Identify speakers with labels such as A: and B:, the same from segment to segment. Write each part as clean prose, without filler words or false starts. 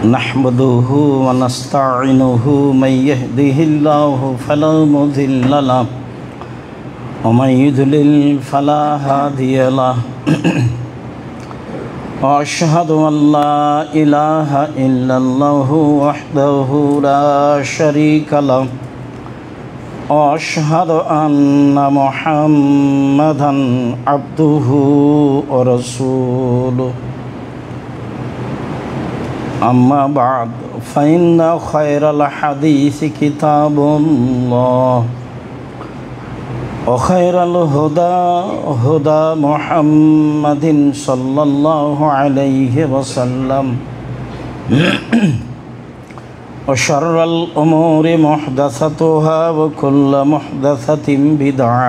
A: नहमदुहु व नस्तईनुहु मन यहदिहिल्लाहु फला मुदिल्ल लहु व मन युद्लिल फला हादिय लहु व अशहदु अन ला इलाहा इल्लल्लाहु वहदहु ला शरीका लहु व अशहदु अन्ना मुहम्मदन अब्दुहु व रसूलुहु अम्मा बाद फ़इन्न खैरल हदीस किताबुल्लाह व खैरल हुदा हुदा मुहम्मदिन सल्लल्लाहु अलैहि वसल्लम व शर्रल उमूरि मुहदसतुहा व कुल्ल मुहदसतिन बिदअह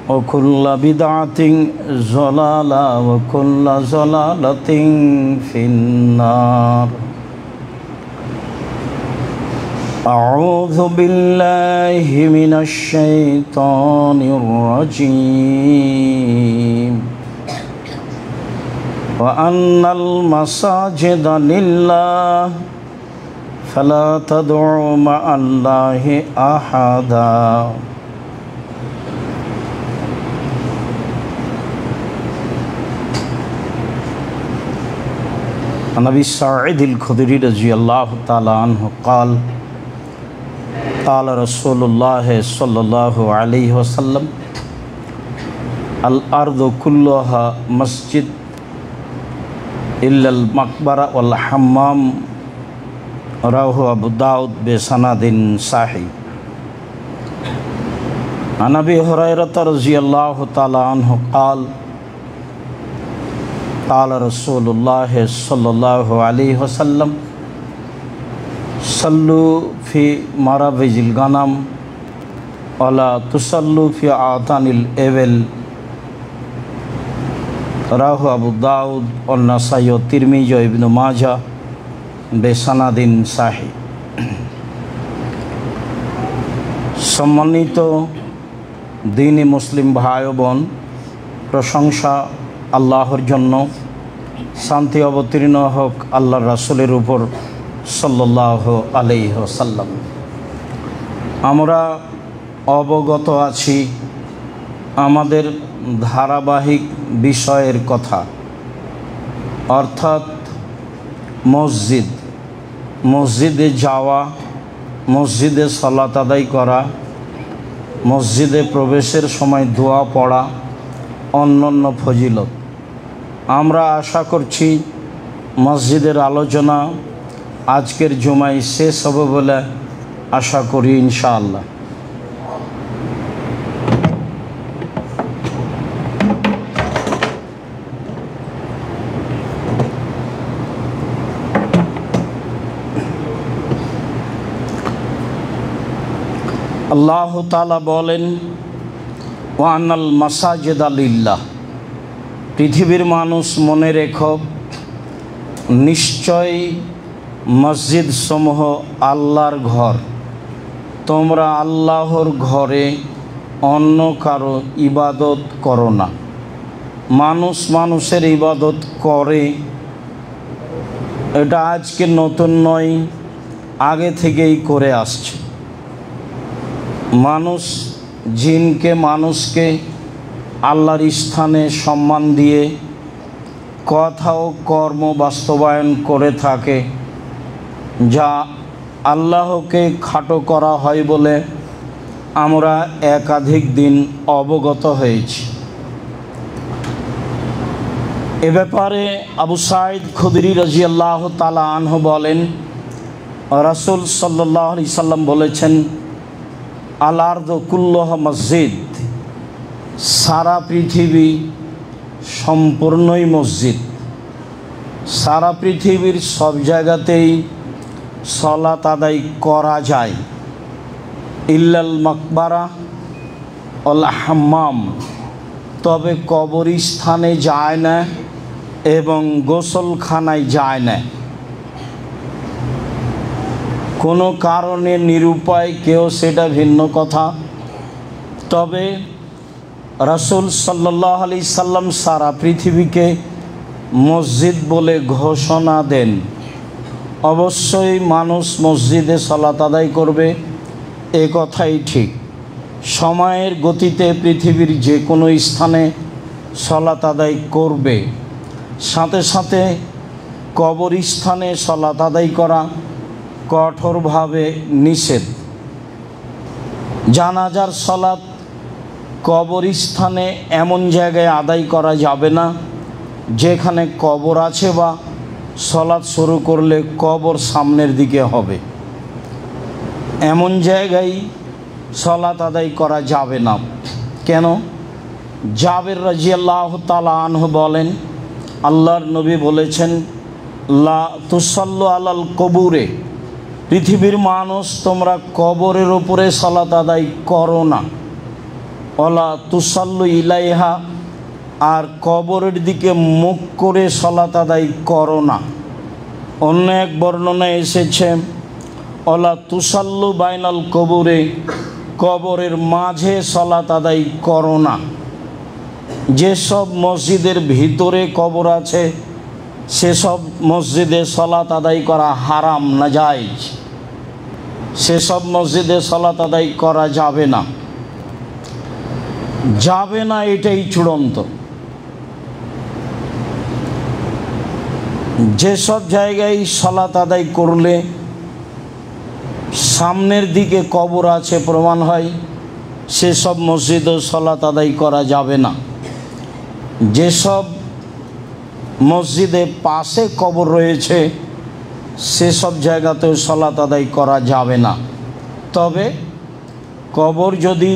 A: व कुल्ल बिदअतिन ज़लाला व कुल्ल ज़लालतिन फिन्नार। अऊज़ु बिल्लाहि मिनश शैतानिर रजीम। व अन्नल मसाजिदा लिल्लाह फला तदउ मअल्लाहि अहदा। नबी सईद अल-खुदरी रज़ियल्लाहु ताला अन्हु क़ाल क़ाल रसूलुल्लाह सल्लल्लाहु अलैहि वसल्लम अल अर्दु कुल्लुहा मस्जिद इल्लल मक़बरा वल हम्माम रवाहु अबू दाऊद बिसनदिन सही। अन अबी हुरैरह रज़ियल्लाहु ताला अन्हु क़ाल क़ाल रसूलुल्लाह सल्लल्लाहु अलैहि वसल्लम सल्लु फ़ी मराबिजिल गनम वला तुसल्लु फ़ी आतानिल एबल रवाहु अबू दाऊद और नसाई व तिरमिज़ी व इब्न माजा बेसनादिन सही। सम्मानित दीनी मुस्लिम भाई बोन, प्रशंसा আল্লাহর জন্য, শান্তি অবতীর্ণ হোক আল্লাহর রাসূলের উপর সাল্লাল্লাহু আলাইহি ওয়াসাল্লাম। আমরা অবগত আছি আমাদের ধারাবাহিক বিষয়ের কথা, অর্থাৎ মসজিদে যাওয়া, মসজিদে সালাত আদায় করা, মসজিদে প্রবেশের সময় দোয়া পড়া, অন্যান্য ফজিলত। আমরা আশা করছি মসজিদের আলোচনা আজকের জুমায় শেষ হবে বলে আশা করি ইনশাআল্লাহ। আল্লাহ তাআলা বলেন ওয়ানাল মাসাজিদা লিল্লাহ, পৃথিবীর মানুষ মনে রেখো নিশ্চয় মসজিদ সমূহ আল্লাহর ঘর, তোমরা আল্লাহর ঘরে অন্য কারো ইবাদত করো না। মানুষ মানুষের ইবাদত করে, এটা আজকে নতুন নয়, আগে থেকেই করে আসছে। মানুষ জিনকে মানুষকে আল্লাহর স্থানে সম্মান দিয়ে কথা ও কর্ম বাস্তবায়ন করে থাকে, যা আল্লাহকে খাটো করা হয় বলে আমরা একাধিক দিন অবগত হয়েছি। এ ব্যাপারে আবু সাঈদ খুদরি রাদিয়াল্লাহু তাআলা আনহু বলেন, রাসূল সাল্লাল্লাহু আলাইহি সাল্লাম বলেছেন, আল আরদু কুল্লুহা মসজিদ, সারা পৃথিবী সম্পূর্ণই মসজিদ। সারা পৃথিবীর সব জায়গাতেই সালাত আদায় করা যায়, ইল্লাল মাকবারা ওয়াল হাম্মাম, তবে কবরস্থানে যায় না এবং গোসলখানায় যায় না। কোনো কারণে নিরুপায় কেউ সেটা ভিন্ন কথা, তবে রাসূল সাল্লাল্লাহু আলাইহি সাল্লাম সারা পৃথিবীকে মসজিদ বলে ঘোষণা দেন। অবশ্যই মানুষ মসজিদে সালাত আদায় করবে, এ কথাই ঠিক। সময়ের গতিতে পৃথিবীর যে কোনো স্থানে সালাত আদায় করবে। সাথে সাথে কবরস্থানে সালাত আদায় করা কঠোরভাবে নিষেধ। জানাজার সালাত কবরস্থানে এমন জায়গায় আদায় করা যাবে না যেখানে কবর আছে, বা সালাত শুরু করলে কবর সামনের দিকে হবে, এমন জায়গায় সালাত আদায় করা যাবে না। কেন? জাবের রাদিয়াল্লাহু তাআলা আনহু বলেন, আল্লাহর নবী বলেছেন, লা তুসাল্লু আলাল কবুরে, পৃথিবীর মানুষ তোমরা কবরের উপরে সালাত আদায় করো না। ওয়ালা তুসাল্লু ইলাইহা, আর কবরের দিকে মুখ করে সালাত আদায় করো না। অন্য এক বর্ণনায় এসেছে, ওয়ালা তুসাল্লু বাইনাল কবুরে, কবরের মাঝে সালাত আদায় করো না। যেসব মসজিদের ভিতরে কবর আছে সেসব মসজিদে সালাত আদায় করা হারাম, নাজায়েজ, সেসব মসজিদে সালাত আদায় করা যাবে না, যাবে না, এটাই চূড়ান্ত। যেসব জায়গায় সালাত আদায় করলে সামনের দিকে কবর আছে প্রমাণ হয়, সেসব মসজিদেও সালাত আদায় করা যাবে না। যেসব মসজিদে পাশে কবর রয়েছে সেসব জায়গাতেও সালাত আদায় করা যাবে না। তবে কবর যদি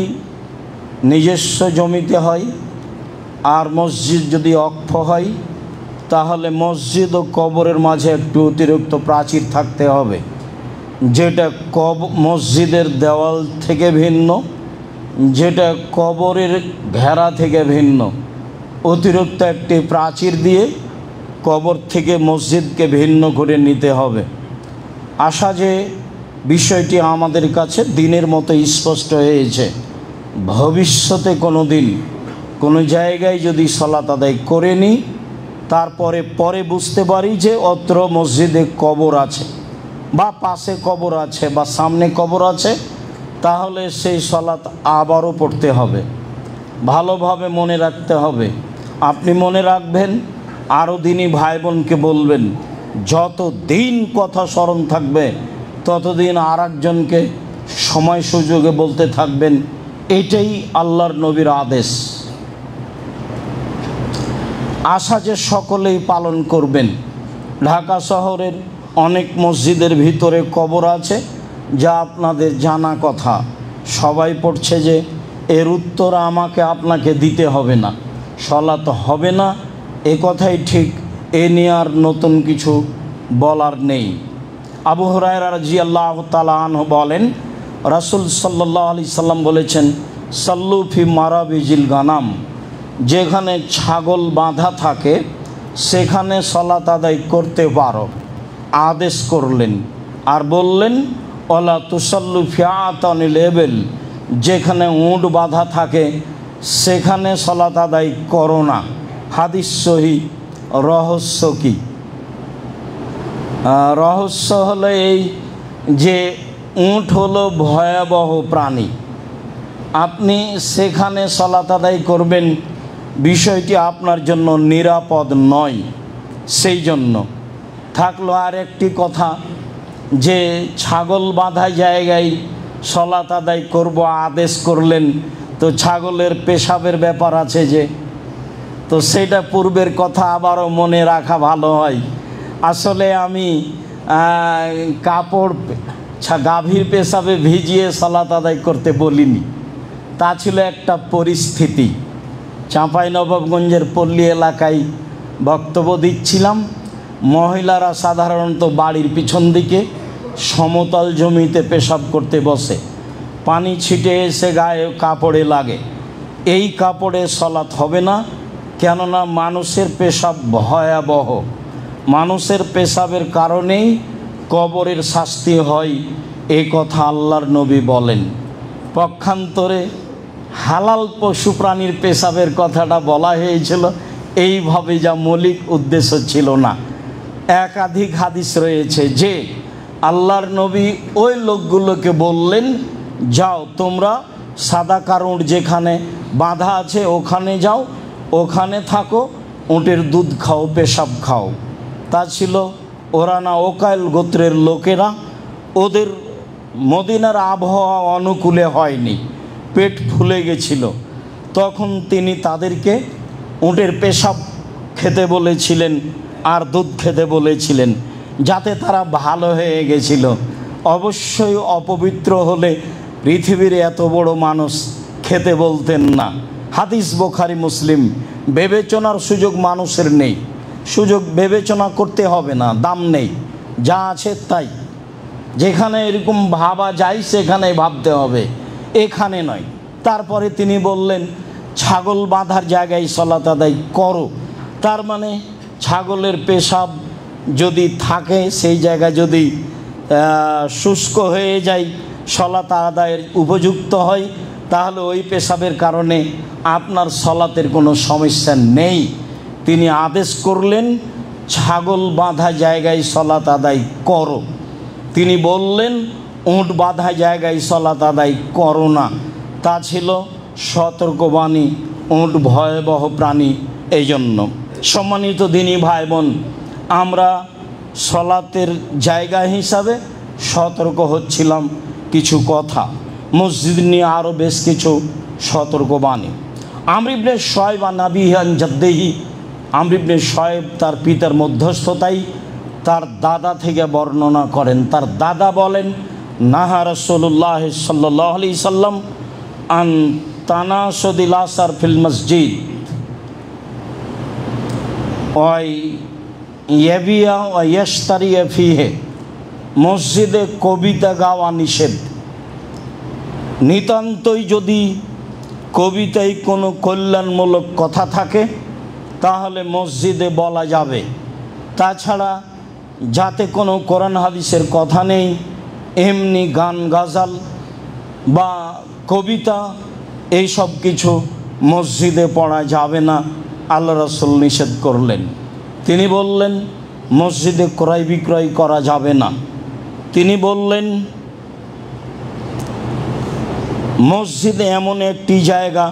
A: নিজস্ব জমিতে হয় আর মসজিদ যদি অক্ষ হয়, তাহলে মসজিদ ও কবরের মাঝে একটু অতিরিক্ত প্রাচীর থাকতে হবে, যেটা মসজিদের দেওয়াল থেকে ভিন্ন, যেটা কবরের ঘেরা থেকে ভিন্ন। অতিরিক্ত একটি প্রাচীর দিয়ে কবর থেকে মসজিদকে ভিন্ন করে নিতে হবে। আশা যে বিষয়টি আমাদের কাছে দিনের মতো স্পষ্ট হয়েছে। ভবিষ্যতে কোনো দিন কোনো জায়গায় যদি সালাত আদায় করে নিই, তারপরে বুঝতে পারি যে অত্র মসজিদে কবর আছে, বা পাশে কবর আছে, বা সামনে কবর আছে, তাহলে সেই সালাত আবারও পড়তে হবে। ভালোভাবে মনে রাখতে হবে। আপনি মনে রাখবেন, আরও দিনই ভাই বোনকে বলবেন। যত দিন কথা স্মরণ থাকবে ততদিন আর একজনকে সময় সুযোগে বলতে থাকবেন। এটাই আল্লাহর নবীর আদেশ। আশা যে সকলেই পালন করবেন। ঢাকা শহরের অনেক মসজিদের ভিতরে কবর আছে, যা আপনাদের জানা কথা। সবাই পড়ছে যে এর উত্তর আমাকে আপনাকে দিতে হবে না, সালাত হবে না, এ কথাই ঠিক। এ নিয়ে আর নতুন কিছু বলার নেই। আবু হুরায়রা রাদিয়াল্লাহু তাআলা আনহু বলেন, রাসূল সাল্লাল্লাহু আলাইহি সাল্লাম বলেছেন, সাল্লু ফি মারাবিজিল গানাম, যেখানে ছাগল বাঁধা থাকে সেখানে সালাত আদায় করতে পারো, আদেশ করলেন। আর বললেন, ওয়ালা তুসাল্লু ফি আতানিল ইবিল, যেখানে উট বাঁধা থাকে সেখানে সালাত আদায় করো না। হাদিস সহিহ। রহস্য কি? রহস্য হলো এই যে উট হলো ভয়াবহ প্রাণী। আপনি সেখানে সালাত আদায় করবেন, বিষয়টি আপনার জন্য নিরাপদ নয়। সেই জন্য থাকলো আর একটি কথা, যে ছাগল বাঁধা জায়গায় সালাত আদায় করব আদেশ করলেন, তো ছাগলের পেশাবের ব্যাপার আছে যে, তো সেটা পূর্বের কথা আবারও মনে রাখা ভালো হয়। আসলে আমি কাপড় গাভীর পেশাবে ভিজিয়ে সালাত আদায় করতে বলিনি, তা ছিল একটা পরিস্থিতি। চাঁপাইনবাবগঞ্জের পল্লী এলাকায় বক্তব্য দিচ্ছিলাম। মহিলারা সাধারণত বাড়ির পিছন দিকে সমতল জমিতে পেশাব করতে বসে, পানি ছিটে এসে গায়ে কাপড়ে লাগে। এই কাপড়ে সালাত হবে না, কেননা মানুষের পেশাব ভয়াবহ। মানুষের পেশাবের কারণেই কবরের শাস্তি হয়, এই কথা আল্লাহর নবী বলেন। পক্ষান্তরে হালাল পশু প্রাণীর পেশাবের কথাটা বলা হয়েছিল এইভাবে, যা মৌলিক উদ্দেশ্য ছিল না। একাধিক হাদিস রয়েছে যে আল্লাহর নবী ওই লোকগুলোকে বললেন, যাও তোমরা সাদাকার উট যেখানে বাঁধা আছে ওখানে যাও, ওখানে থাকো, উটের দুধ খাও, পেশাব খাও। তা ছিল ওরানা ওকাইল গোত্রের লোকেরা। ওদের মদিনার আবহাওয়া অনুকূলে হয়নি, পেট ফুলে গেছিল। তখন তিনি তাদেরকে উটের পেশাব খেতে বলেছিলেন আর দুধ খেতে বলেছিলেন, যাতে তারা ভালো হয়ে গেছিল। অবশ্যই অপবিত্র হলে পৃথিবীর এত বড় মানুষ খেতে বলতেন না। হাদিস বুখারী মুসলিম। বিবেচনার সুযোগ মানুষের নেই, সুযোগ বিবেচনা করতে হবে না, দাম নেই, যা আছে তাই। যেখানে এরকম ভাবা যায় সেখানে ভাবতে হবে, এখানে নয়। তারপরে তিনি বললেন, ছাগল বাঁধার জায়গায় সালাত আদায় করো। তার মানে ছাগলের পেশাব যদি থাকে, সেই জায়গা যদি শুষ্ক হয়ে যায়, সালাত আদায়ের উপযুক্ত হয়, তাহলে ওই পেশাবের কারণে আপনার সালাতের কোনো সমস্যা নেই। তিনি আদেশ করলেন, ছাগল বাঁধা জায়গায় সালাত আদায় করো। তিনি বললেন, উট বাঁধা জায়গায় সালাত আদায় করো না। তা ছিল সতর্কবাণী। উট ভয়াবহ প্রাণী। এই জন্য সম্মানিত দিনী ভাই বোন, আমরা সালাতের জায়গা হিসাবে সতর্ক হচ্ছিলাম কিছু কথা, মসজিদ নিয়ে আরও বেশ কিছু সতর্কবাণী। আমর ইবনে শুআয়ব আন আবিহি আন জাদ্দিহি, আমর ইবনে শুআয়ব তার পিতার মধ্যস্থতায় তার দাদা থেকে বর্ণনা করেন। তার দাদা বলেন, নাহা রাসূলুল্লাহ সাল্লাল্লাহু আলাইহি সাল্লাম আন তানাসুদিল আসার ফিল মসজিদ ওয়াই ইয়াবিয়া ওয়া ইয়াশতারিয়া ফিহে। মসজিদে কবিতা গাওয়া নিষেধ। নিতান্তই যদি কবিতায় কোনো কল্যাণমূলক কথা থাকে তাহলে মসজিদে বলা যাবে। তাছাড়া যাতে কোনো কোরআন হাদিসের কথা নেই, এমনি গান গাজাল বা কবিতা এইসব কিছু মসজিদে পড়া যাবে না, আল্লাহ রাসূল নিষেধ করলেন। তিনি বললেন, মসজিদে ক্রয় বিক্রয় করা যাবে না। তিনি বললেন, মসজিদে এমন একটি জায়গা,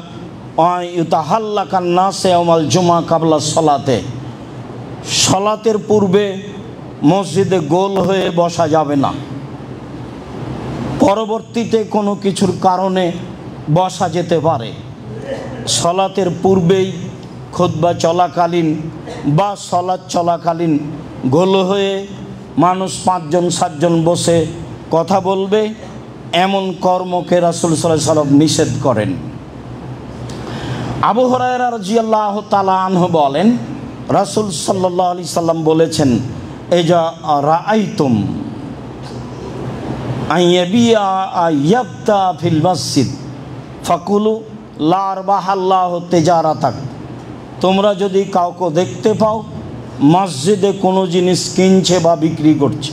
A: ইউতাহাল্লাকান নাসে ইয়াউমাল জুমআ কাবলা সলাতে, সলাতের পূর্বে মসজিদে গোল হয়ে বসা যাবে না। পরবর্তীতে কোনো কিছুর কারণে বসা যেতে পারে। সলাতের পূর্বেই খুতবা চলাকালীন বা সলাত চলাকালীন গোল হয়ে মানুষ 5 জন 7 জন বসে কথা বলবে, এমন কর্মকে রাসূল সাল্লাল্লাহু আলাইহি ওয়াসাল্লাম নিষেধ করেন। আবু হুরায়রা রাদিয়াল্লাহু তাআলা আনহু বলেন, রাসূল সাল্লাল্লাহু আলাইহি সাল্লাম বলেছেন, এজা রাআইতুম আইয়াবিয়া আয়াবতা ফিল মসজিদ ফাকুলু লা আরবাহাল্লাহু তিজারাতাক। তোমরা যদি কাউকে দেখতে পাও মসজিদে কোনো জিনিস কিনছে বা বিক্রি করছে,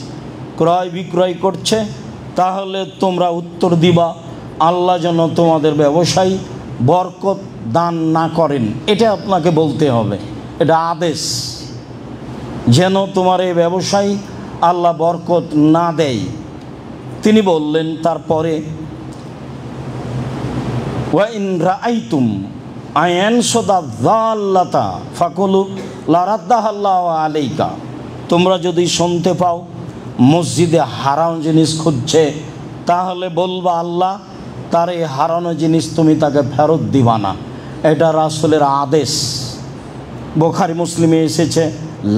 A: ক্রয় বিক্রয় করছে, তাহলে তোমরা উত্তর দিবা, আল্লাহ যেন তোমাদের ব্যবসায় বরকত দান না করেন। এটা আপনাকে বলতে হবে, এটা আদেশ, যেন তোমার এই ব্যবসায় আল্লাহ বরকত না দেয়। তিনি বললেন তারপরে, ওয়া ইন রাআইতুম আয়ানসুদা যাল্লাতা ফাকুলু লা রাদ্দাহাল্লাহু আলাইকা। তোমরা যদি শুনতে পাও মসজিদে হারানো জিনিস খুঁজছে, তাহলে বলবা, আল্লাহ তার এই হারানো জিনিস তুমি তাকে ফেরত দিবা না। এটা রাসূলের আদেশ। বুখারী মুসলিমে এসেছে,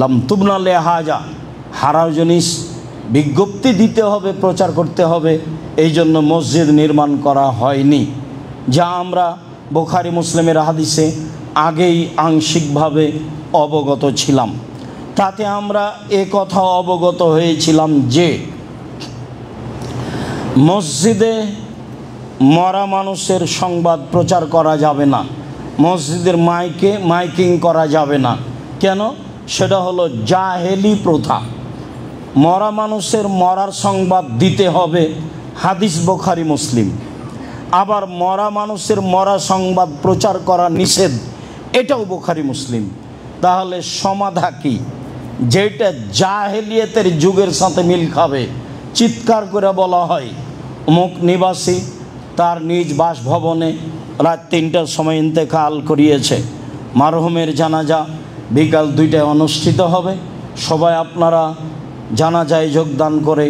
A: লাম তুবনা লিহাজা, হারানো জিনিস বিজ্ঞপ্তি দিতে হবে, প্রচার করতে হবে, এই জন্য মসজিদ নির্মাণ করা হয়নি। যা আমরা বুখারী মুসলিমের হাদিসে আগেই আংশিকভাবে অবগত ছিলাম। তাতে আমরা এ কথা অবগত হয়েছিলাম যে মসজিদে মরা মানুষের সংবাদ প্রচার করা যাবে না, মসজিদের মাইকিং করা যাবে না। কেন? সেটা হলো জাহেলি প্রথা। মরা মানুষের মরার সংবাদ দিতে হবে, হাদিস বুখারী মুসলিম। আবার মরা মানুষের মরা সংবাদ প্রচার করা নিষেধ, এটাও বুখারী মুসলিম। তাহলে সমাধা কি? যেটা জাহেলিয়াতের যুগের সাথে মিল খাবে। চিৎকার করে বলা হয় অমুক নিবাসী তার নিজ বাসভবনে রাত 3টার সময় ইন্তেকাল করিয়েছে, মারহুমের জানাজা বিকাল 2টায় অনুষ্ঠিত হবে, সবাই আপনারা জানাজায় যোগদান করে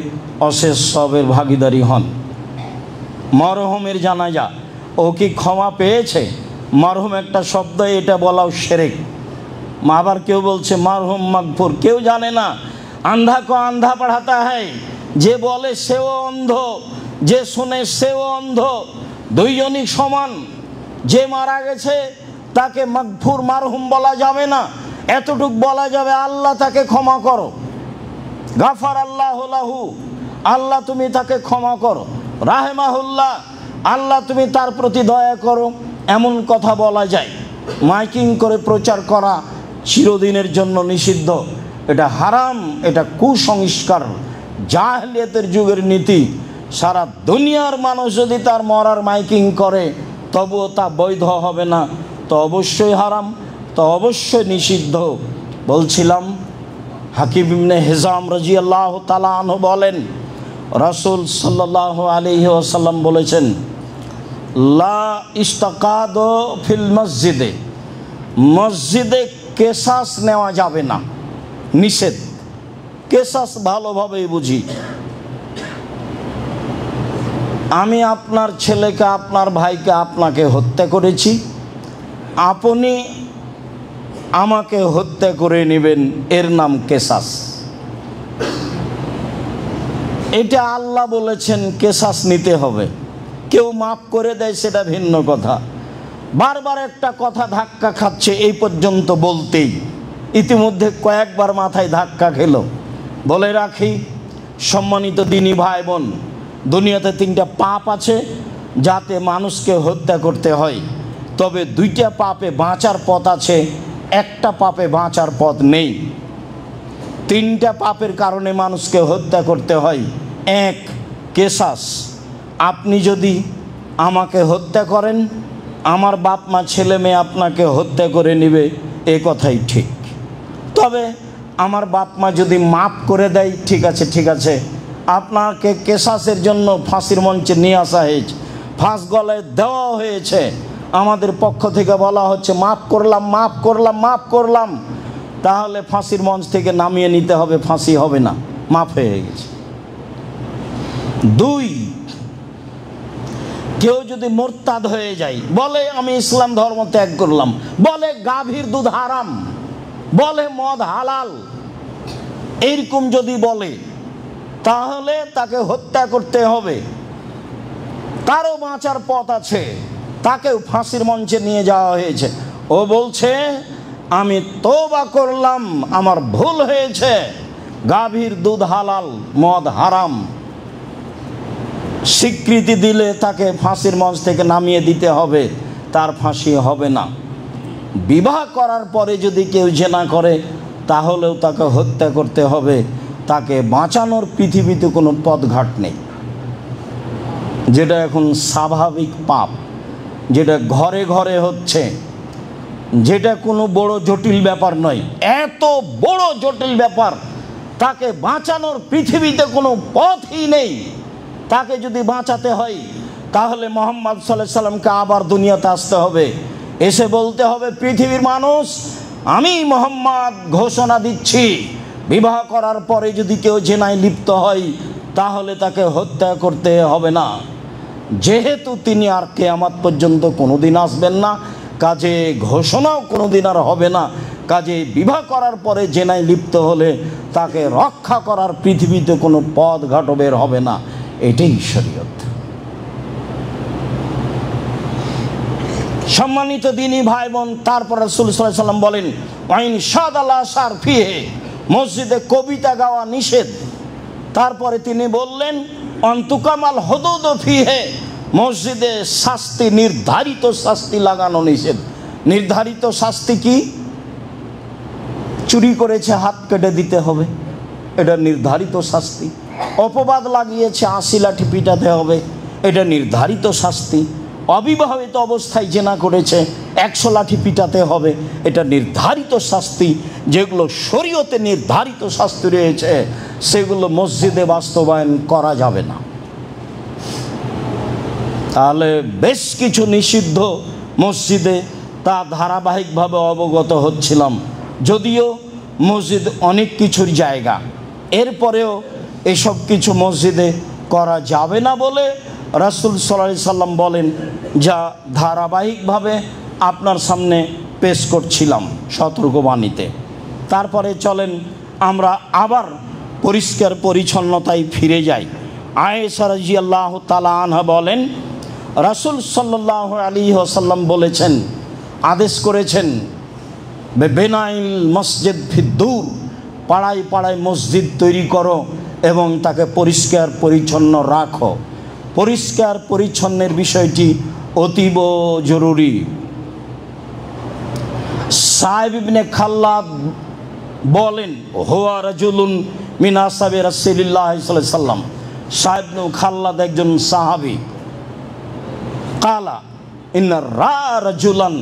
A: অশেষ সবের ভাগীদারি হন। মরহুমের জানাজা, ও কি ক্ষমা পেয়েছে? মরহুম একটা শব্দ, এটা বলাও শিরক। আবার কেউ বলছে মরহুম মাগফুর, কেউ জানে না। আন্ধা কো আন্ধা পড়াতা হয়, যে বলে সেও অন্ধ, যে শুনে সেও অন্ধ, দুইজনই সমান। যে মারা গেছে তাকে মাগফুর মারহুম বলা যাবে না, এতটুক বলা যাবে আল্লাহ তাকে ক্ষমা করো, গাফার আল্লাহ লাহু, আল্লাহ তুমি তাকে ক্ষমা করো, রাহেমাহুল্লাহ, আল্লাহ তুমি তার প্রতি দয়া করো, এমন কথা বলা যায়। মাইকিং করে প্রচার করা চিরদিনের জন্য নিষিদ্ধ, এটা হারাম, এটা কুসংস্কার, জাহেলিয়াতের যুগের নীতি। সারা দুনিয়ার মানুষ যদি তার মরার মাইকিং করে তবুও তা বৈধ হবে না, তো অবশ্যই হারাম, তো অবশ্যই নিষিদ্ধ। বলছিলাম হাকিম ইবনে হিজাম রাদিয়াল্লাহু তাআলা আনহু বলেন, রাসূল সাল্লাল্লাহু আলাইহি ওয়াসাল্লাম বলেছেন, লা ইস্তাকাদু ফিল মসজিদে, মসজিদে কেসাস নেওয়া যাবে না, নিষেধ। কেসাস ভালোভাবেই বুঝি, আমি আপনার ছেলেকে, আপনার ভাইকে, আপনাকে হত্যা করেছি, আপনি আমাকে হত্যা করে নেবেন, এর নাম কেসাস। এটা আল্লাহ বলেছেন কেসাস নিতে হবে। কেউ মাফ করে দেয় সেটা ভিন্ন কথা। বারবার একটা কথা ধাক্কা খাচ্ছে এই পর্যন্ত বলতেই, ইতিমধ্যে কয়েকবার মাথায় ধাক্কা খেলো। বলে রাখি সম্মানিত দিনী ভাই বোন, দুনিয়াতে 3টা পাপ আছে যাতে মানুষকে হত্যা করতে হয়, তবে 2টা পাপে বাঁচার পথ আছে, একটা পাপে বাঁচার পথ নেই। 3টা পাপের কারণে মানুষকে হত্যা করতে হয়। 1, কেসাস, আপনি যদি আমাকে হত্যা করেন, আমার বাপ মা ছেলে মেয়ে আপনাকে হত্যা করে নেবে, এ কথাই ঠিক। তবে আমার বাপ মা যদি মাফ করে দেয়, ঠিক আছে, ঠিক আছে, আপনাকে কেসাসের জন্য ফাঁসির মঞ্চে নিয়ে আসা হয়েছে, ফাঁস গলায় দেওয়া হয়েছে, আমাদের পক্ষ থেকে বলা হচ্ছে মাফ করলাম, মাফ করলাম, মাফ করলাম, তাহলে ফাঁসির মঞ্চ থেকে নামিয়ে নিতে হবে, ফাঁসি হবে না, মাফ হয়ে গেছে। 2, কেউ যদি মোরতাদ হয়ে যায়, বলে আমি ইসলাম ধর্ম ত্যাগ করলাম, বলে গাভীর দুধ হারাম, বলে মদ হালাল, এইরকম যদি বলে তাহলে তাকে হত্যা করতে হবে। তারও বাঁচার পথ আছে, তাকেও ফাঁসির মঞ্চে নিয়ে যাওয়া হয়েছে। ও বলছে আমি তওবা করলাম, আমার ভুল হয়েছে, গাভীর দুধ হালাল, মদ হারাম। স্বীকৃতি দিলে তাকে ফাঁসির মঞ্চ থেকে নামিয়ে দিতে হবে, তার ফাঁসি হবে না। বিবাহ করার পরে যদি কেউ জেনা করে তাহলেও তাকে হত্যা করতে হবে, তাকে বাঁচানোর পৃথিবীতে কোনো পথঘাট নেই। যেটা এখন স্বাভাবিক পাপ, যেটা ঘরে ঘরে হচ্ছে, যেটা কোনো বড় জটিল ব্যাপার নয়, এত বড় জটিল ব্যাপার, তাকে বাঁচানোর পৃথিবীতে কোনো পথই নেই। তাকে যদি বাঁচাতে হয় তাহলে মুহাম্মদ সাল্লাল্লাহু আলাইহি সাল্লামকে আবার দুনিয়াতে আসতে হবে, এসে বলতে হবে পৃথিবীর মানুষ, আমি মুহাম্মদ ঘোষণা দিচ্ছি, বিবাহ করার পরে যদি কেউ জেনায় লিপ্ত হয় তাহলে তাকে হত্যা করতে হবে না। যেহেতু তিনি আর কিয়ামত পর্যন্ত কোনোদিন আসবেন না, কাজে ঘোষণাও কোনোদিন আর হবে না, কাজে বিবাহ করার পরে জেনায় লিপ্ত হলে তাকে রক্ষা করার পৃথিবীতে কোনো পথ ঘাট বের হবে না। এটাই শরীয়ত। সম্মানিত দিনী ভাই বোন, তারপর রাসূল সাল্লাল্লাহু আলাইহি ওয়াসাল্লাম বলেন ওয়াইন শাদাল্লাহ শার ফিহে, মসজিদে কবিতা গাওয়া নিষেধ। তারপরে তিনি বললেন অন্তুকামাল হুদুদ ফিহে, মসজিদে শাস্তি, নির্ধারিত শাস্তি লাগানো নিষেধ। নির্ধারিত শাস্তি কি? চুরি করেছে হাত কেটে দিতে হবে, এটা নির্ধারিত শাস্তি। অপবাদ লাগিয়েছে 80 লাঠি পিটাতে হবে, এটা নির্ধারিত শাস্তি। অবিবাহিত অবস্থায় জেনা করেছে, 100 লাঠি পিটাতে হবে, এটা নির্ধারিত শাস্তি। যেগুলো শরীয়তে নির্ধারিত শাস্তি রয়েছে সেগুলো মসজিদে বাস্তবায়ন করা যাবে না। তাহলে বেশ কিছু নিষিদ্ধ মসজিদে তা ধারাবাহিকভাবে অবগত হচ্ছিলাম, যদিও মসজিদ অনেক কিছুর জায়গা, এরপরেও এসব কিছু মসজিদে করা যাবে না বলে রাসূল সাল্লাল্লাহু আলাইহি সাল্লাম বলেন, যা ধারাবাহিকভাবে আপনার সামনে পেশ করছিলাম সতর্কবাণীতে। তারপরে চলেন আমরা আবার পরিষ্কার পরিচ্ছন্নতায় ফিরে যাই। আয়েশা রাদিয়াল্লাহু তাআলা আনহা বলেন, রাসূল সাল্লাল্লাহু আলাইহি ওয়াসাল্লাম বলেছেন, আদেশ করেছেন, বেনাইল মসজিদ ফিদ্দুর, পাড়ায় পাড়ায় মসজিদ তৈরি করো এবং তাকে পরিষ্কার পরিচ্ছন্ন রাখো। পরিষ্কার পরিচ্ছন্নের বিষয়টি অতীব জরুরি। সাহেব ইবনে খাল্লাদ বলেন, হুয়া রাজুলুন মিন আসহাবি রাসূলিল্লাহ সাল্লাল্লাহু আলাইহি সাল্লাম, সাহেব ইবনে খাল্লাদ একজন সাহাবী। কালা ইন্না রাজুলান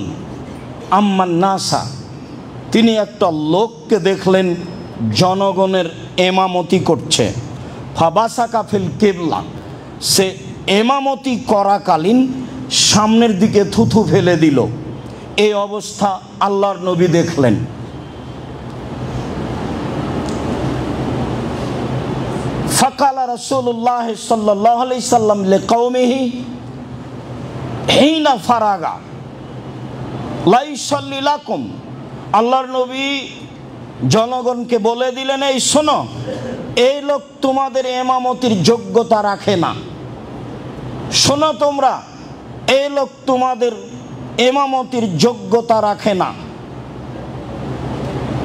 A: আম্মান নাসা, তিনি একটা লোককে দেখলেন জনগণের এমামতি করছে। ফাবাসাকা ফিল কিবলা, সে এমামতি করাকালীন সামনের দিকে থুথু ফেলে দিল। এই অবস্থা আল্লাহর নবী দেখলেন। ফাকালা রাসূলুল্লাহ সাল্লাল্লাহু আলাইহি সাল্লাম লিকাওমিহি হিনা ফারাগা লা ইউসাল্লি লাকুম, আল্লাহর নবী জনগণকে বলে দিলেন, এই শোনো, এই লোক তোমাদের এমামতির যোগ্যতা রাখে না। শোনো তোমরা, এই লোক তোমাদের এমামতির যোগ্যতা রাখে না।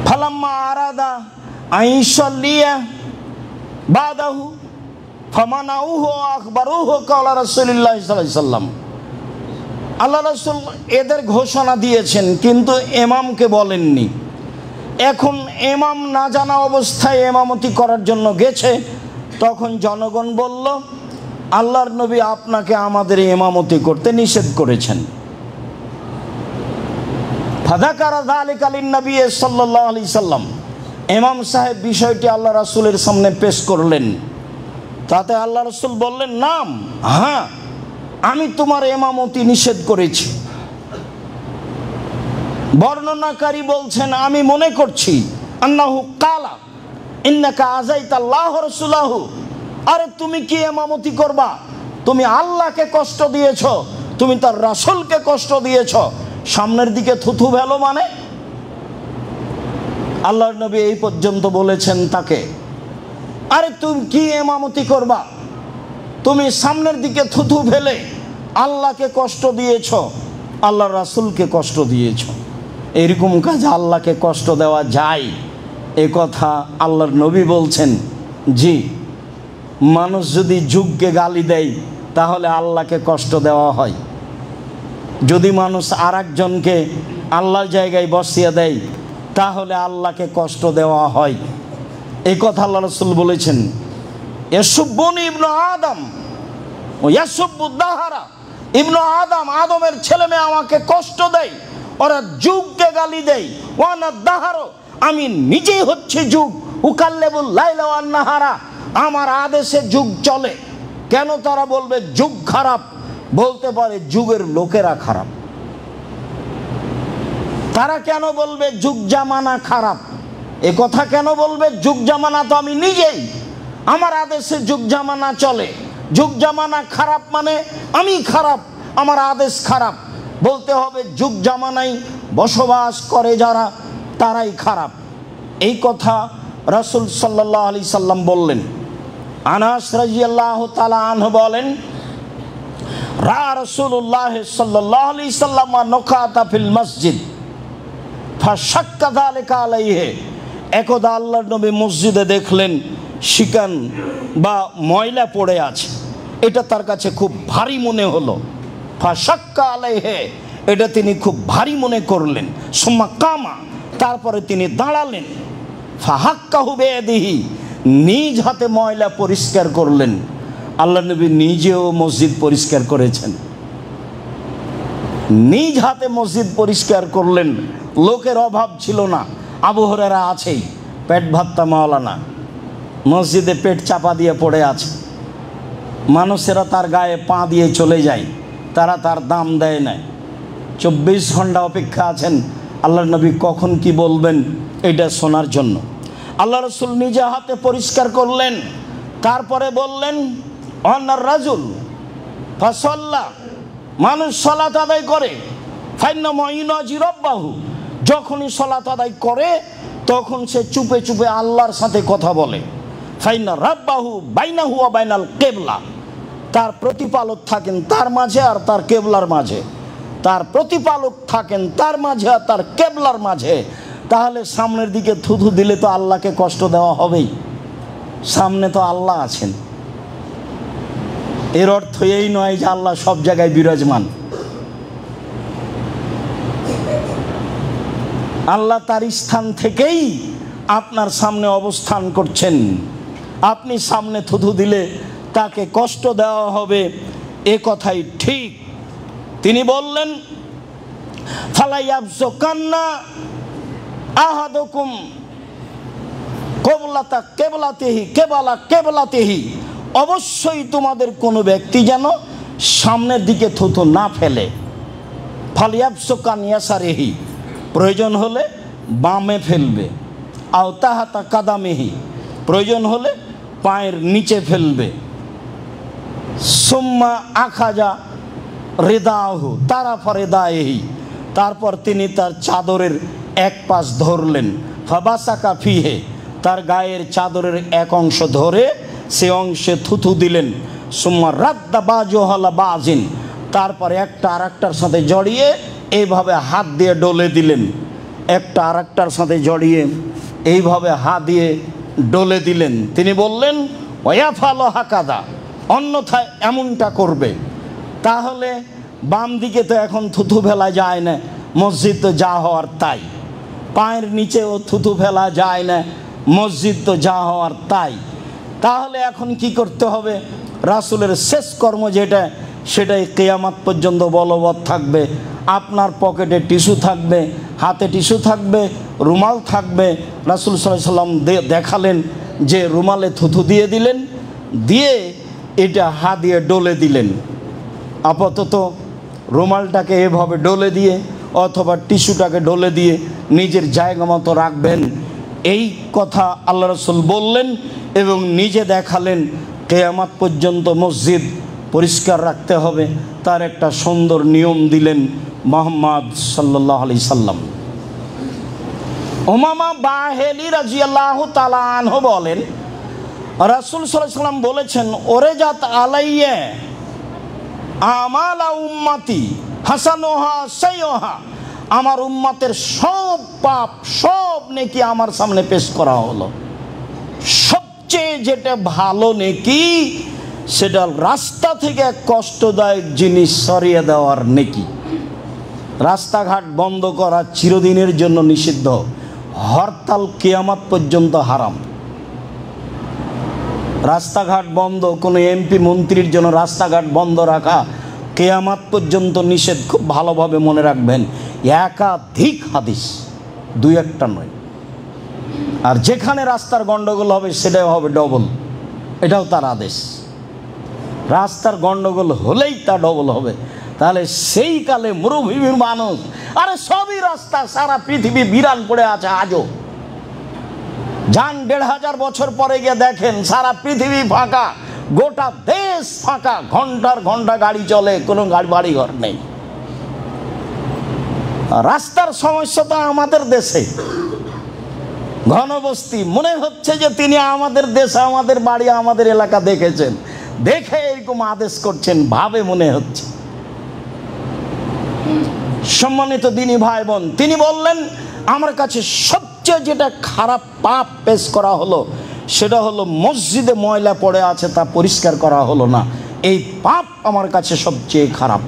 A: ফালাম্মা আরাদা আইসাল্লিয়া বাদাহু ফামানাউহু আখবারুহু কাওলা রাসূলুল্লাহ সাল্লাল্লাহু আলাইহি সাল্লাম, আল্লাহ রাসূল এদের ঘোষণা দিয়েছেন কিন্তু ইমামকে বলেননি। এখন ইমাম না জানা অবস্থায় ইমামতি করার জন্য গেছে, তখন জনগণ বলল, আল্লাহর নবী আপনাকে আমাদের ইমামতি করতে নিষেধ করেছেন। ফাযাকারা যালিকা লিন-নবী সাল্লাল্লাহু আলাইহি সাল্লাম, ইমাম সাহেব বিষয়টি আল্লাহ রাসূলের সামনে পেশ করলেন। তাতে আল্লাহ রাসূল বললেন, নাম, হ্যাঁ, আমি তোমার ইমামতি নিষেধ করেছি। বর্ণনাকারী বলছেন, আমি মনে করছি আন্নাহু কালা ইন্নাকা আযাইতাল্লাহ রাসূলাহু, আরে তুমি কি ইমামতি করবা? তুমি আল্লাহকে কষ্ট দিয়েছো, তুমি তার রাসূলকে কষ্ট দিয়েছো, সামনের দিকে থুথু ফেলো মানে? আল্লাহর নবী এই পর্যন্ত বলেছেন তাকে, আরে তুমি কি ইমামতি করবা? তুমি সামনের দিকে থুথু ফেলে আল্লাহকে কষ্ট দিয়েছো, আল্লাহর রাসূলকে কষ্ট দিয়েছো। এরকম কাজ আল্লাহকে কষ্ট দেওয়া যায়? এ কথা আল্লাহর নবী বলছেন। জি, মানুষ যদি যুগকে গালি দেয় তাহলে আল্লাহকে কষ্ট দেওয়া হয়। যদি মানুষ আর একজনকে আল্লাহর জায়গায় বসিয়ে দেয় তাহলে আল্লাহকে কষ্ট দেওয়া হয়। এই কথা আল্লাহ রাসূল বলেছেন, ইয়াসুব্বুনি ইবনু আদম ও ইয়াসুব্বুদ দাহারা, ইবনু আদম, আদমের ছেলে মেয়ে আমাকে কষ্ট দেয়, ওরা যুগকে গালি দেয়। ওয়ানা দাহারো, আমি নিজেই হচ্ছে যুগ। উকাল্লেবুল লাইলা ওয়ান নাহারা, আমার আদেশে যুগ চলে। কেন তারা বলবে যুগ খারাপ? বলতে পারে যুগের লোকেরা খারাপ। তারা কেন বলবে যুগ জামানা খারাপ? এ কথা কেন বলবে? যুগ জামানা তো আমি নিজেই, আমার আদেশে যুগ জামানা চলে। যুগ জামানা খারাপ মানে আমি খারাপ, আমার আদেশ খারাপ। বলতে হবে যুগ জামানায় বসবাস করে যারা তারাই খারাপ। এই কথা রাসূল সাল্লাল্লাহু আলাইহি সাল্লাম বললেন। আনাস রাদিয়াল্লাহু তাআলা আনহু বলেন, রাসূলুল্লাহ সাল্লাল্লাহু আলাইহি সাল্লাম নকাতা ফিল মসজিদ ফাশাক্কা যালিকা আলাইহি, একদা আল্লাহর নবী মসজিদে দেখলেন শিকান বা ময়লা পড়ে আছে, এটা তার কাছে খুব ভারী মনে হলো। ফাশাক্কা আলাইহি, এটা তিনি খুব ভারী মনে করলেন। সুম্মা কামা, তারপরে তিনি দাঁড়ালেন। ফাহাক্কাহু বিয়াদিহি, নিজ হাতে ময়লা পরিষ্কার করলেন। আল্লাহ নবী নিজেও মসজিদ পরিষ্কার করেছেন। নিজ হাতে মসজিদ পরিষ্কার করলেন। লোকের অভাব ছিল না, আবু হুরায়রা আছেই, পেট ভাত্তা মাওলানা, মসজিদে পেট চাপা দিয়ে পড়ে আছে, মানুষেরা তার গায়ে পা দিয়ে চলে যায়, তারা তার দাম দেয় না। 24 ঘন্টা অপেক্ষা আছেন আল্লাহর নবী কখন কি বলবেন এটা শোনার জন্য। আল্লাহ রসুল নিজে হাতে পরিষ্কার করলেন, তারপরে বললেন অন্নার রাজুল ফাসাল্লা, মানুষ সালাত আদায় করে, ফাইন্না মাইনাজি রব্বাহু, যখনই সালাত আদায় করে তখন সে চুপে চুপে আল্লাহর সাথে কথা বলে। ফাইন্না রাব্বাহু বাইনাহু ওয়া বাইনাল কিবলা, তার প্রতিপালক থাকেন তার মাঝে আর তার কেবলার মাঝে, তার প্রতিপালক থাকেন তার মাঝে আর তার কেবলার মাঝে। তাহলে সামনের দিকে থুথু দিলে তো আল্লাহকে কষ্ট দেওয়া হবেই, সামনে তো আল্লাহ আছেন। এর অর্থ এই নয় যে আল্লাহ সব জায়গায় বিরাজমান। আল্লাহ তার স্থান থেকেই আপনার সামনে অবস্থান করছেন। আপনি সামনে থুথু দিলে তাকে কষ্ট দেওয়া হবে, এ কথাই ঠিক। তিনি বললেন ফালাইয়াবযুকান্না আহাদুকুম কিবলাতা কিবলাতিহি কিবলা কিবলাতিহি, অবশ্যই তোমাদের কোনো ব্যক্তি যেন সামনের দিকে থুথু না ফেলে। ফালিয়াবযুকান ইয়াসারিহি, প্রয়োজন হলে বামে ফেলবে। আও তাহাতা কাদামিহি, প্রয়োজন হলে পায়ের নিচে ফেলবে। সুম্মা আখাজা রিদাহু তারাফা রিদাইহি, তারপর তিনি তার চাদরের এক পাশ ধরলেন। ফাবাসাকা ফিহে, তার গায়ের চাদরের এক অংশ ধরে সে অংশে থুথু দিলেন। সুম্মা রাদ্দা বাজুহালা বাজিন, তারপর একটা আরেকটার সাথে জড়িয়ে এইভাবে হাত দিয়ে ডলে দিলেন। একটা আরেকটার সাথে জড়িয়ে এইভাবে হাত দিয়ে ডলে দিলেন। তিনি বললেন ওয়াফাল হাকাদা, অন্যথায় এমনটা করবে। তাহলে বাম দিকে তো এখন থুথু ফেলা যায় না, মসজিদ তো যা হওয়ার তাই। পায়ের নিচেও থুথু ফেলা যায় না, মসজিদ তো যা হওয়ার তাই। তাহলে এখন কি করতে হবে? রাসূলের শেষ কর্ম যেটা, সেটাই কিয়ামত পর্যন্ত বলবৎ থাকবে। আপনার পকেটে টিস্যু থাকবে, হাতে টিস্যু থাকবে, রুমাল থাকবে। রাসূল সাল্লাল্লাহু আলাইহি সাল্লাম দেখালেন যে রুমালে থুথু দিয়ে দিলেন, দিয়ে এটা হাত দিয়ে ডলে দিলেন। আপাতত রুমালটাকে এভাবে ডলে দিয়ে অথবা টিস্যুটাকে ডলে দিয়ে নিজের জায়গা মতো রাখবেন, এই কথা আল্লাহ রাসূল বললেন এবং নিজে দেখালেন। কিয়ামত পর্যন্ত মসজিদ পরিষ্কার রাখতে হবে, তার একটা সুন্দর নিয়ম দিলেন মুহাম্মদ সাল্লাল্লাহু আলাইহি সাল্লাম। উমামা বাহেলি রাদিয়াল্লাহু তাআলা আনহু বলেন, রাসূল সাল্লাল্লাহু আলাইহি সাল্লাম বলেছেন, ওরে জাত আলাইয়া আমালা উম্মতি হাসানুহা সাইয়্যুহা, আমার উম্মতের সব পাপ সব নেকি আমার সামনে পেশ করা হলো। সবচেয়ে যেটা ভালো নেকি সেটা রাস্তা থেকে কষ্টদায়ক জিনিস সরিয়ে দেওয়ার নেকি। রাস্তাঘাট বন্ধ করা চিরদিনের জন্য নিষিদ্ধ, হরতাল কিয়ামত পর্যন্ত হারাম। রাস্তাঘাট বন্ধ, কোনো এমপি মন্ত্রীর জন্য রাস্তাঘাট বন্ধ রাখা কিয়ামত পর্যন্ত নিষেধ। খুব ভালোভাবে মনে রাখবেন, একাধিক হাদিস, দুই একটা নয়। আর যেখানে রাস্তার গন্ডগোল হবে সেটাও হবে ডবল, এটাও তার আদেশ। রাস্তার গন্ডগোল হলেই তা ডবল হবে। তাহলে সেই কালে মরুভূমির মানুষ, আরে সবই রাস্তা, সারা পৃথিবী বিরান পড়ে আছে আজও। যান 1500 বছর পরে গিয়ে দেখেন সারা পৃথিবী ফাঁকা, গোটা দেশ ফাঁকা, ঘন্টার ঘন্টা গাড়ি চলে, কোনো বাড়ি ঘর নেই। রাস্তার সমস্যা তো আমাদের দেশে, ঘনবস্তি। মনে হচ্ছে যে তিনি আমাদের দেশে, আমাদের বাড়ি, আমাদের এলাকা দেখেছেন, দেখে এরকম আদেশ করছেন, ভাবে মনে হচ্ছে। সম্মানিত দিনী ভাই বোন, তিনি বললেন আমার কাছে সবচেয়ে যেটা খারাপ পাপ পেশ করা হলো সেটা হলো মসজিদে ময়লা পড়ে আছে, তা পরিষ্কার করা হলো না। এই পাপ আমার কাছে সবচেয়ে খারাপ।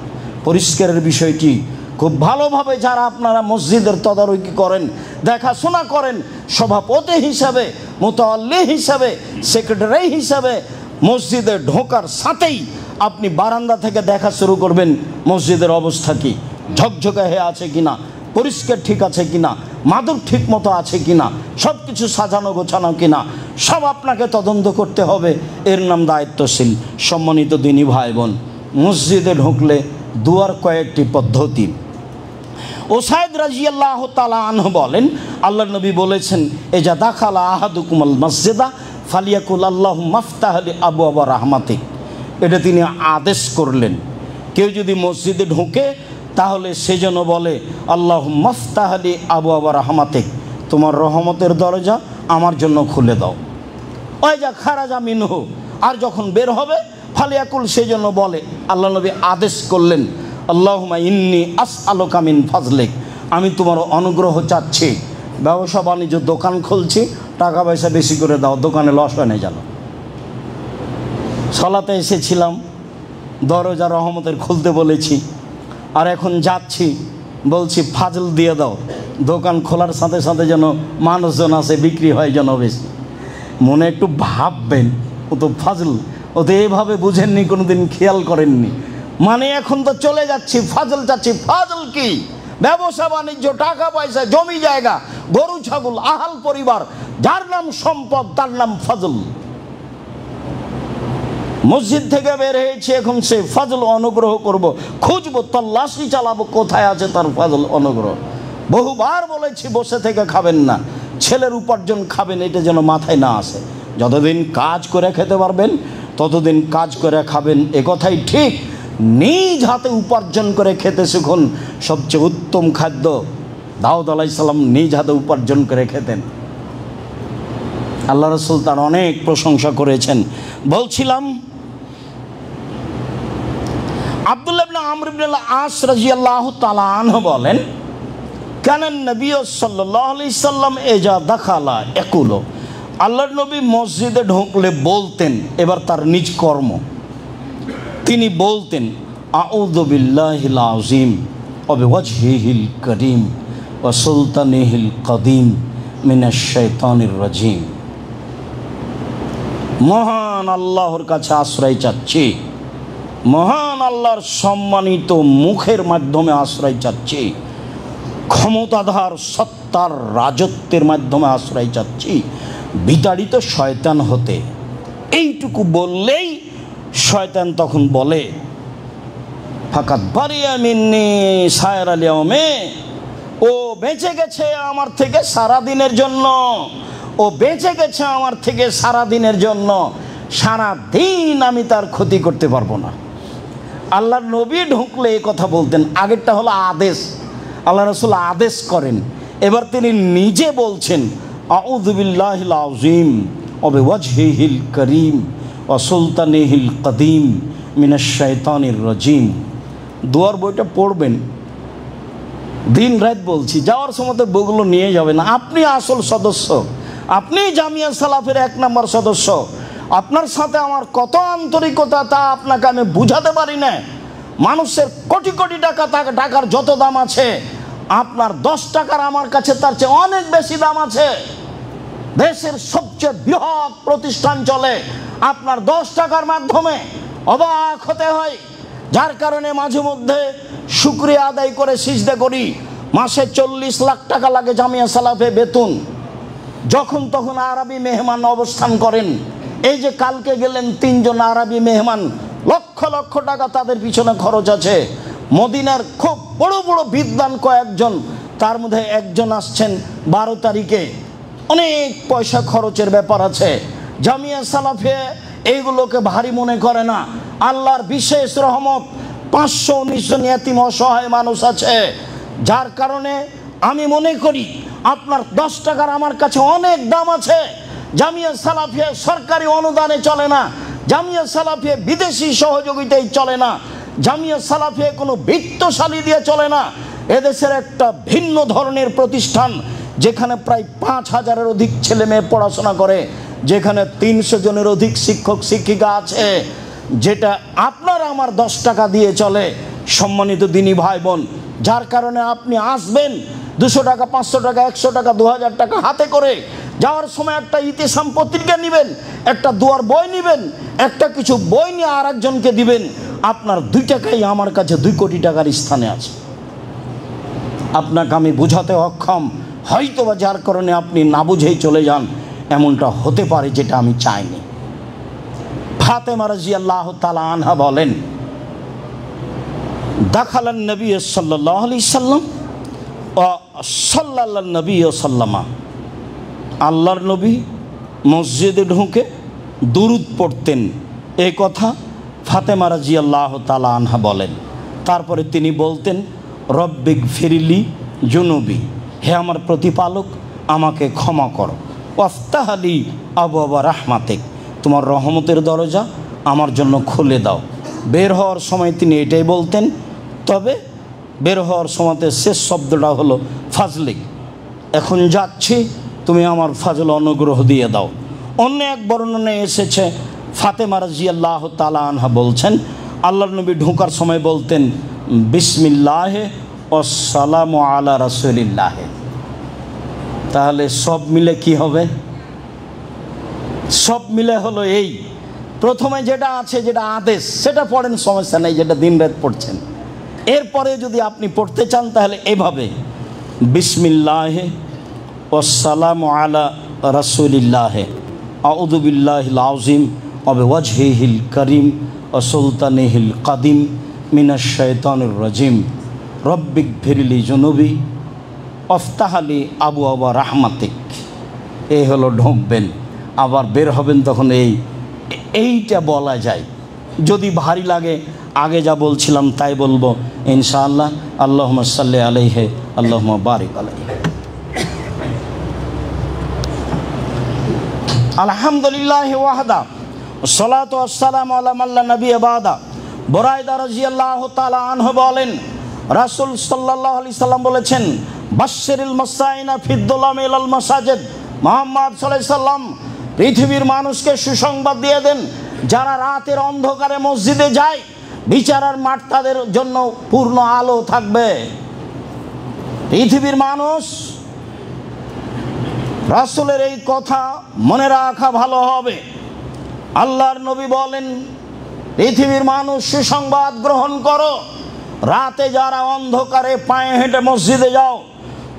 A: পরিষ্কারের বিষয়টি খুব ভালোভাবে যারা আপনারা মসজিদের তদারকি করেন, দেখাশোনা করেন, সভাপতি হিসাবে, মুতাওয়াল্লি হিসাবে, সেক্রেটারি হিসাবে, মসজিদে ঢোকার সাথেই আপনি বারান্দা থেকে দেখা শুরু করবেন মসজিদের অবস্থা কী। ঝকঝকে হয়ে আছে কিনা, পরিষ্কার ঠিক আছে কিনা, মাদুর ঠিক মতো আছে কিনা, সব কিছু সাজানো গোছানো কিনা, সব আপনাকে তদন্ত করতে হবে। এর নাম দায়িত্বশীল। সম্মানিত দিনী ভাই বোন, মসজিদে ঢুকলে দুয়ার কয়েকটি পদ্ধতি। ওসাইদ রাদিয়াল্লাহু তাআলা আনহু বলেন, আল্লাহ নবী বলেছেন, এজা দাখালা আহাদুকুমুল মসজিদা ফালিয়াকুল আল্লাহুম্মা আফতাহ লি আবওয়াবা রাহমাতিক। এটা তিনি আদেশ করলেন, কেউ যদি মসজিদে ঢোকে তাহলে সে যেন বলে আল্লাহুম্মা আফতাহ লি আবওয়াবা রাহমাতিক, তোমার রহমতের দরজা আমার জন্য খুলে দাও। ওই যা খারাজা মিনহু, আর যখন বের হবে ফালিয়াকুল, সে জন্য বলে, আল্লাহ নবী আদেশ করলেন, আল্লাহুম্মা ইন্নী আসআলুকা মিন ফাজলিক, আমি তোমার অনুগ্রহ চাচ্ছি। ব্যবসা বাণিজ্য দোকান খুলছি, টাকা পয়সা বেশি করে দাও, দোকানে লস হয় না যেন। সালাতে এসেছিলাম, দরজা রহমতের খুলতে বলেছি, আর এখন যাচ্ছি বলছি ফাজল দিয়ে দাও, দোকান খোলার সাথে সাথে যেন মানুষজন আসে, বিক্রি হয় যেন বেশি। মনে একটু ভাববেন, ও তো ফাজল, ও তো এইভাবে বুঝেননি, কোনো দিন খেয়াল করেননি। মানে এখন তো চলে যাচ্ছি, ফাজল যাচ্ছি। ফাজল কি? ব্যবসা বাণিজ্য, টাকা পয়সা, জমি জায়গা, গরু ছাগল, আহাল পরিবার, যার নাম সম্পদ তার নাম ফাজল। মসজিদ থেকে বের হয়েছে, এখন সে ফাজল অনুগ্রহ করব, খুঁজবো, তল্লাশি চালাবো কোথায় আছে তার ফাজল অনুগ্রহ। বহুবার বলেছি বসে থেকে খাবেন না, ছেলের উপার্জন খাবেন, এটা যেন মাথায় না আসে। যতদিন কাজ করে খেতে পারবেন ততদিন কাজ করে খাবেন, এ কথাই ঠিক। নিজ হাতে উপার্জন করে খেতে শিখুন, সবচেয়ে উত্তম খাদ্য। দাউদ আলাইহিস সালাম নিজ হাতে উপার্জন করে খেতেন, আল্লাহ রাসূল তার অনেক প্রশংসা করেছেন। বলছিলাম, আব্দুল্লাহ ইবনে আমর ইবনে আস রাদিয়াল্লাহু তাআলা আনহু বলেন, কানান নবী সাল্লাল্লাহু আলাইহি সাল্লাম এজা দাখালা ইয়াকুলু, আল্লাহর নবী মসজিদে ঢুকলে বলতেন, এবার তার নিজ কর্ম, তিনি বলতেন, আউযু বিল্লাহিল আযীম ওয়া বিওয়াজহিহিল কারীম ওয়া সুলতানিহিল কাদীম মিনাশ শাইতানির রাজীম। মহান আল্লাহর কাছে আশ্রয় চাচ্ছি, মহান আল্লাহর সম্মানিত মুখের মাধ্যমে আশ্রয় চাচ্ছি, ক্ষমতাধর সত্তার রাজত্বের মাধ্যমে আশ্রয় চাচ্ছি বিতাড়িত শয়তান হতে। এইটুকু বললেই শয়তান তখন বলে, ফাকাত বারিয়া মিন্নি সায়রাল ইয়াউমে, ও বেঁচে গেছে আমার থেকে সারা দিনের জন্য, ও বেঁচে গেছে আমার থেকে সারা দিনের জন্য, সারা দিন আমি তার ক্ষতি করতে পারবো না। আল্লাহর নবী ঢুকলে এই কথা বলতেন। আগেরটা হলো আদেশ, আল্লাহ রাসূল আদেশ করেন, এবার তিনি নিজে বলছেন, আউযু বিল্লাহিল আযীম ওয়া বিওয়াজহিহিল কারীম ওয়া সুলতানিহিল কাদীম মিনাশ শাইতানির রাজীম। দুয়ার বইটা পড়বেন, দিন রাত বলছি, যাওয়ার সময় বইগুলো নিয়ে যাবেন। আপনি আসল সদস্য, আপনি জামিয়া সালাফের 1 নম্বর সদস্য। আপনার সাথে আমার কত আন্তরিকতা তা আপনাকে আমি বুঝাতে পারি না। মানুষের কোটি কোটি টাকা, টাকার যত দাম আছে, আপনার 10 টাকার আমার কাছে তার চেয়ে অনেক বেশি দাম আছে। দেশের সবচেয়ে বৃহৎ প্রতিষ্ঠান চলে আপনার 10 টাকার মাধ্যমে, অবাক হতে হয়। যার কারণে মাঝে মধ্যে শুকরিয়া আদায় করে সিজদা করি। মাসে 40 লাখ টাকা লাগে জামিয়া সালাফে বেতন। যখন তখন আরবি মেহমান অবস্থান করেন। এই যে কালকে গেলেন 3 জন আরবি মেহমান, লক্ষ লক্ষ টাকা তাদের পিছনে খরচ আছে। মদিনার খুব বড় বড় বিদ্বান কয়েকজন, তার মধ্যে একজন আসছেন 12 তারিখে, অনেক পয়সা খরচের ব্যাপার আছে। জামিয়া সালাফে এইগুলোকে ভারী মনে করে না। আল্লাহর বিশেষ রহমত, 519 জন ইয়াতীম অসহায় মানুষ আছে। যার কারণে আমি মনে করি আপনার 10 টাকার আমার কাছে অনেক দাম আছে। জামিয়া সালাফিয়া সরকারি অনুদানে চলে না, জামিয়া সালাফিয়া বিদেশি সহযোগিতায় চলে না, জামিয়া সালাফিয়া কোনো বিত্তশালী দিয়ে চলে না। এদেশের একটা ভিন্ন ধরনের প্রতিষ্ঠান, যেখানে প্রায় 5000-এর অধিক ছেলে মেয়ে পড়াশোনা করে, যেখানে 300 জনের অধিক শিক্ষক শিক্ষিকা আছে, যেটা আপনার আমার 10 টাকা দিয়ে চলে। সম্মানিত দিনী ভাই বোন, যার কারণে আপনি আসবেন 200 টাকা, 500 টাকা, 100 টাকা, 2000 টাকা হাতে করে, যাওয়ার সময় একটা ইতিসাম পত্রিকা নেবেন, একটা দুয়ার বই নেবেন, একটা কিছু বই নিয়ে আর একজনকে দিবেন। আপনার 2 টাকাই আমার কাছে 2 কোটি টাকার স্থানে আছে। আপনাকে আমি বোঝাতে অক্ষম, হয়তো বা যার কারণে আপনি না বুঝেই চলে যান, এমনটা হতে পারে যেটা আমি চাইনি। ফাতেমা রাদিয়াল্লাহু তাআলা আনহা বলেন, দাখালান নবী সাল্লাল্লাহু আলাইহি সাল্লাম ও সাল্লাল্লাহু নবী সাল্লামা, আল্লাহর নবী মসজিদে ঢুকে দুরূদ পড়তেন, এই কথা ফাতেমা রাদিয়াল্লাহু তাআলা আনহা বলেন। তারপরে তিনি বলতেন, রব্বিক ফিরলি জুনুবি, হে আমার প্রতিপালক আমাকে ক্ষমা করো, ওয়াফতাহালি আবওয়াবা রাহমাতিক, তোমার রহমতের দরজা আমার জন্য খুলে দাও। বের হওয়ার সময় তিনি এটাই বলতেন, তবে বের হওয়ার সময়তে শেষ শব্দটা হলো ফাজলিক, এখন যাচ্ছি তুমি আমার ফাজল অনুগ্রহ দিয়ে দাও। অন্য এক বর্ণনায় এসেছে ফাতেমা রাদিয়াল্লাহু তাআলা আনহা বলছেন, আল্লাহর নবী ঢোকার সময় বলতেন, বিসমিল্লাহে ওয়াসসালামু আলা রাসূলিল্লাহে। তাহলে সব মিলে কি হবে? সব মিলে হলো এই, প্রথমে যেটা আছে, যেটা আদেশ, সেটা পড়েন, সমস্যা নেই, যেটা দিন রাত পড়ছেন। এরপরে যদি আপনি পড়তে চান তাহলে এভাবে, বিসমিল্লাহে ওয়াসসালামু আলা রাসূলিল্লাহে, আউযু বিল্লাহিল আযীম ওয়া বিওয়াজহিহিল কারীম ওয়া সুলতানিহিল কাদিম মিনাশ শাইতানির রাজিম, রব্বিক ফিরলি জুনুবি ওয়াফতাহলি আবওয়াবা রাহমাতিক। এই হলো ঢুকবেন, আবার বের হবেন তখন এইটা বলা যায়। যদি ভারী লাগে আগে যা বলছিলাম তাই বলবো ইনশাআল্লাহ। আল্লাহুম্মা সাল্লি আলাইহি আল্লাহুম্মা বারিক আলাইহি। আলহামদুলিল্লাহি ওয়াহদা ওয়াসসালাতু ওয়াসসালামু আলা মান লা নাবিয়্যা বাদা। বুরায়দা রাদিয়াল্লাহু তাআলা আনহু বলেন, রাসূল সাল্লাল্লাহু আলাইহি সাল্লাম বলেছেন, বাশশিরিল মুসাইনা ফিদ-দুলাম ইলাল মাসাজিদ। মুহাম্মদ সাল্লাল্লাহু আলাইহি সাল্লাম পৃথিবীর মানুষকে সুসংবাদ দিয়ে দেন, যারা রাতের অন্ধকারে মসজিদে যায়, বিচারের মাঠ তাদের জন্য পূর্ণ আলো থাকবে। পৃথিবীর মানুষ, রাসূলের এই কথা মনে রাখা ভালো হবে। আল্লাহর নবী বলেন, পৃথিবীর মানুষ সুসংবাদ গ্রহণ করো, রাতে যারা অন্ধকারে পায়ে হেঁটে মসজিদে যাও,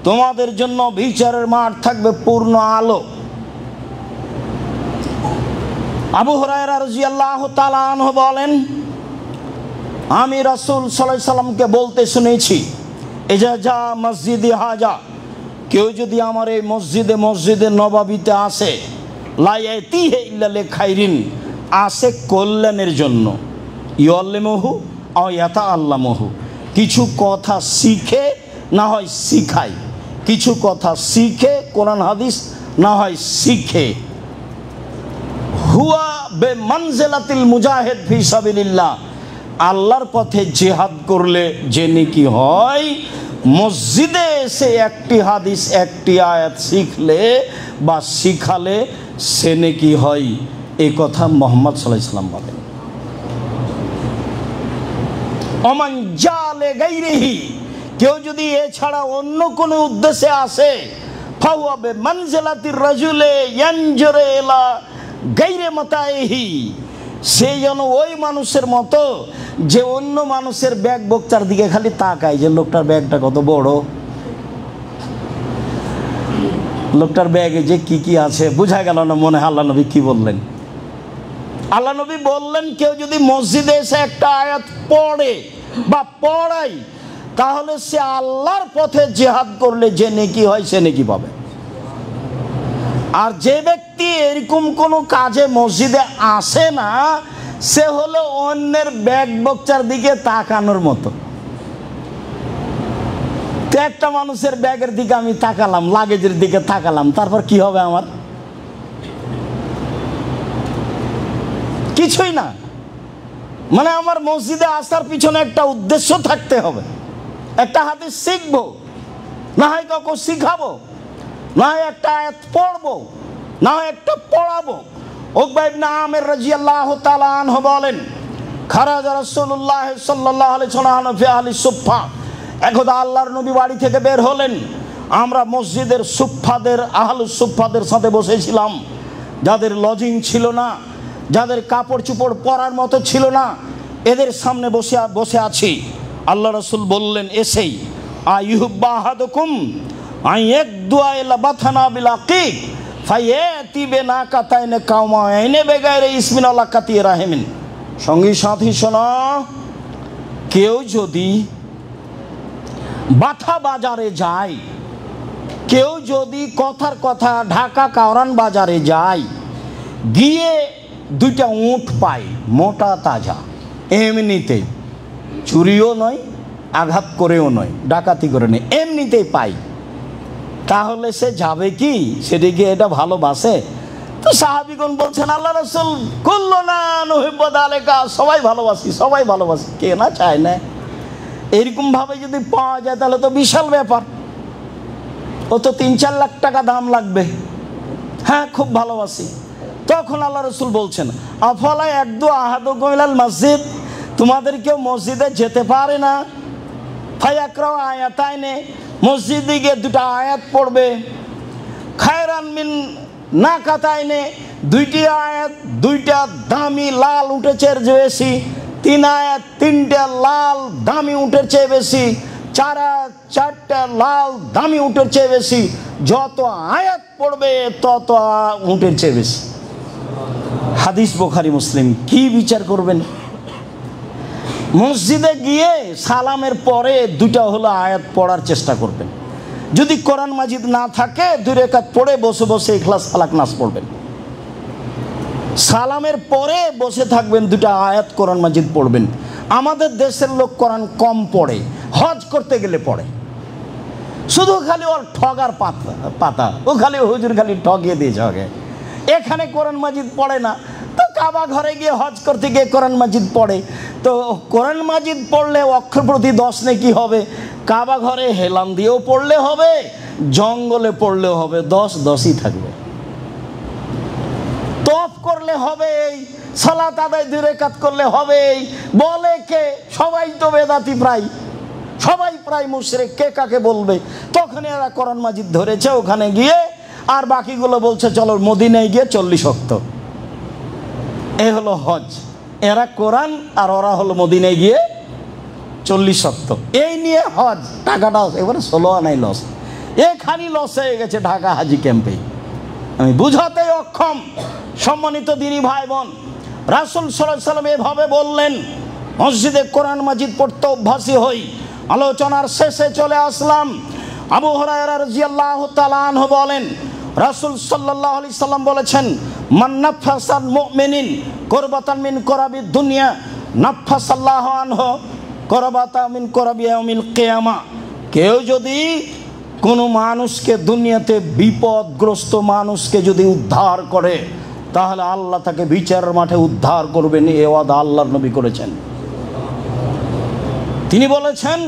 A: তোমাদের জন্য বিচারের মাঠ থাকবে পূর্ণ আলো। আবু হুরায়রা রাদিয়াল্লাহু তাআলা আনহু বলেন, আমি রাসূল সাল্লাল্লাহু আলাইহি সাল্লামকে বলতে শুনেছি, এজা যা মসজিদে হাজা, কেউ যদি আমার এই মসজিদে নববীতে আসে, লা ইয়াতিহি ইল্লা লিখাইরিন, আসে কল্যাণের জন্য, ইউআল্লিমুহু আও ইয়াতাআল্লামুহু, কিছু কথা শিখে না হয় শিখায়, কিছু কথা শিখে কোরআন হাদিস না হয় শিখে, হুয়া বেমানজিলাতিল মুজাহিদ ফি সাবিলিল্লাহ, আল্লাহর পথে জিহাদ করলে যে নেকি হয়, মসজিদে এসে একটি হাদিস একটি আয়াত শিখলে বা শিখালে সে নেকি হয়। এই কথা মুহাম্মদ সাল্লাল্লাহু আলাইহি ওয়াসাল্লাম বলেন। ওমান জালে গায়রিহি, কেউ যদি এছাড়া অন্য কোনো উদ্দেশ্যে আসে, ফাহুয়া বিমানজিলাতির রাজুলে ইয়ানজুরু ইলা গায়রি মাতাইহি, সে যেন ওই মানুষের মতো যে অন্য মানুষের ব্যাগ বক্তার দিকে খালি তাকায়, যে লোকটার ব্যাগটা কত বড়, লোকটার ব্যাগে যে কি আছে বোঝা গেল না। মনে হয় আল্লাহ নবী কি বললেন? আল্লাহ নবী বললেন, কেউ যদি মসজিদে এসে একটা আয়াত পড়ে বা পড়ায়, তাহলে সে আল্লাহর পথে জিহাদ করলে যে নেকি হয় সে নেকি পাবে। আর যে ব্যক্তি এরকম কোনো কাজে মসজিদে আসে না, সে হলো অন্যের ব্যাগ বক্তার দিকে তাকানোর মতো। একটা মানুষের ব্যাগের দিকে আমি তাকালাম, লাগেজের দিকে তাকালাম, তারপর কি হবে আমার? কিছুই না। মানে আমার মসজিদে আসার পিছনে একটা উদ্দেশ্য থাকতে হবে, একটা হাদিস শিখবো, না হয় কাউকে শিখাবো, না হয় একটা আয়াত পড়বো, না হয় একটা পড়াবো। উকবা ইবনে আমির রাদিয়াল্লাহু তাআলা আনহু বলেন, খারাজা রাসূলুল্লাহ সাল্লাল্লাহু আলাইহি ওয়াসাল্লাম ফি আহলি সুফফা, একদা আল্লাহর নবী বাড়ি থেকে বের হলেন, আমরা মসজিদের সুফফাদের, আহলুস সুফফাদের সাথে বসেছিলাম, যাদের লজিং ছিল না, যাদের কাপড় চোপড় পরার মতো ছিল না, এদের সামনে বসে আছি। আল্লাহ রাসূল বললেন, এসেই আইয়ুহব্বা আহাদুকুম আইয়াকদুআ ইলা বাথানা বিল আকিক ফায়াতি বিনাকাতাইনে কাওমাইনে বেগাইরে ইসমিন আল্লাহ কাতি রাহিমিন। সঙ্গী সাথী শোনো, কেউ যদি বাথা বাজারে যায়, কেউ যদি কথার কথা ঢাকা কাওরান বাজারে যায়, গিয়ে দুইটা উট পায় মোটা তাজা, এমনিতে চুরিও নয়, আঘাত করেও নয়, ডাকাতি করে নেই, এমনিতেই পাই, তাহলে সে যাবে কি? সেদিকে এটা ভালোবাসে? তো সাহাবীগণ বলছেন, আল্লাহ রাসূল কুল্লুনা নুহিব্বু যালিকা, সবাই ভালোবাসি, সবাই ভালোবাসি, কে না চায় না? এরকম ভাবে যদি পাওয়া যায় তাহলে তো বিশাল ব্যাপার, ও তো ৩-৪ লাখ টাকা দাম লাগবে। হ্যাঁ, খুব ভালোবাসি। তখন আল্লাহ রাসূল বলছেন, আফালা ইয়াকদু আহাদুকুম ইলাল মসজিদ, তোমাদের কেউ মসজিদে যেতে পারে না? ফায়াকরাউ আয়াতাইনে, মসজিদে গিয়ে দুটা আয়াত পড়বে, খায়রান মিন নাকাতাইনে, দুইটি আয়াত, দুইটা দামি লাল উটের চেয়ে বেশি, 3 আয়াত 3টা লাল দামি উটের চেয়ে বেশি, 4 আয়াত 4টা লাল দামি উটের চেয়ে বেশি, যত আয়াত পড়বে তত উটের চেয়ে বেশি। হাদিস বুখারী মুসলিম। কি বিচার করবেন? মসজিদে গিয়ে সালামের পরে দুইটা হলো আয়াত পড়ার চেষ্টা করবেন। যদি কোরআন মাজিদ না থাকে 2 রাকাত পড়ে বসে বসে ইখলাস ফালাক নাস পড়বেন। সালামের পরে বসে থাকবেন, দুটা আয়াত কোরআন মাজিদ পড়বেন। আমাদের দেশের লোক কোরআন কম পড়ে, হজ করতে গেলে পড়ে, শুধু খালি ওর ঠগার পাতা, ও খালি হুজুর খালি ঠগিয়ে দিয়ে ঝগে, এখানে কোরআন মাজিদ পড়ে না। তো কাবা ঘরে গিয়ে হজ করতে গিয়ে কোরআন মাজিদ পড়ে, তো কোরআন মাজিদ পড়লে অক্ষর প্রতি 10 নেকি হবে, কাবা ঘরে হেলান দিয়েও পড়লে হবে, জঙ্গলে পড়লেও হবে, 10-10ই থাকবে। তফ করলে হবে, সালাত আদায় 2 রাকাত করলে হবে, বলে কে? সবাই তো বেদাতি, প্রায় সবাই প্রায় মুশরিক, কে কাকে বলবে? তখন এরা কোরআন মাজিদ ধরেছে ওখানে গিয়ে, আর বাকিগুলো বলছে চলো মদিনায় গিয়ে 40 ওয়াক্ত। এই হলো হজ। এরা কোরআন আর ওরা হলো মদিনায় গিয়ে 40 ওয়াক্ত। এই নিয়ে হজ, টাকাটা এবারে 16 আনাই লস, এখানি লস হয়ে গেছে ঢাকা হাজি ক্যাম্পে। আমি বুঝাতে অক্ষম। সম্মানিত দিনী ভাই বোন, রাসূল সাল্লাল্লাহু আলাইহি সাল্লাম এভাবে বললেন, মসজিদে কোরআন মাজিদ পড়তে অভ্যাসী হই। আলোচনার শেষে চলে আসলাম। আবু হুরায়রা রাদিয়াল্লাহু তাআলা আনহু বলেন, রাসূল সাল্লাল্লাহু আলাইহি সাল্লাম বলেছেন, মান নাফাসাল মুমিনিন কুরবাতান মিন কুরাবিদ দুনিয়া নাফাসাল্লাহু আনহু কুরবাতান মিন কুরাবি ইয়াউমিল কিয়ামা। কেউ যদি কোনো মানুষকে, দুনিয়াতে বিপদগ্রস্ত মানুষকে যদি উদ্ধার করে, তাহলে আল্লাহ তাকে বিচারের মাঠে উদ্ধার করবেন। এ ওয়াদা আল্লাহর নবী করেছেন। তিনি বলেছেন,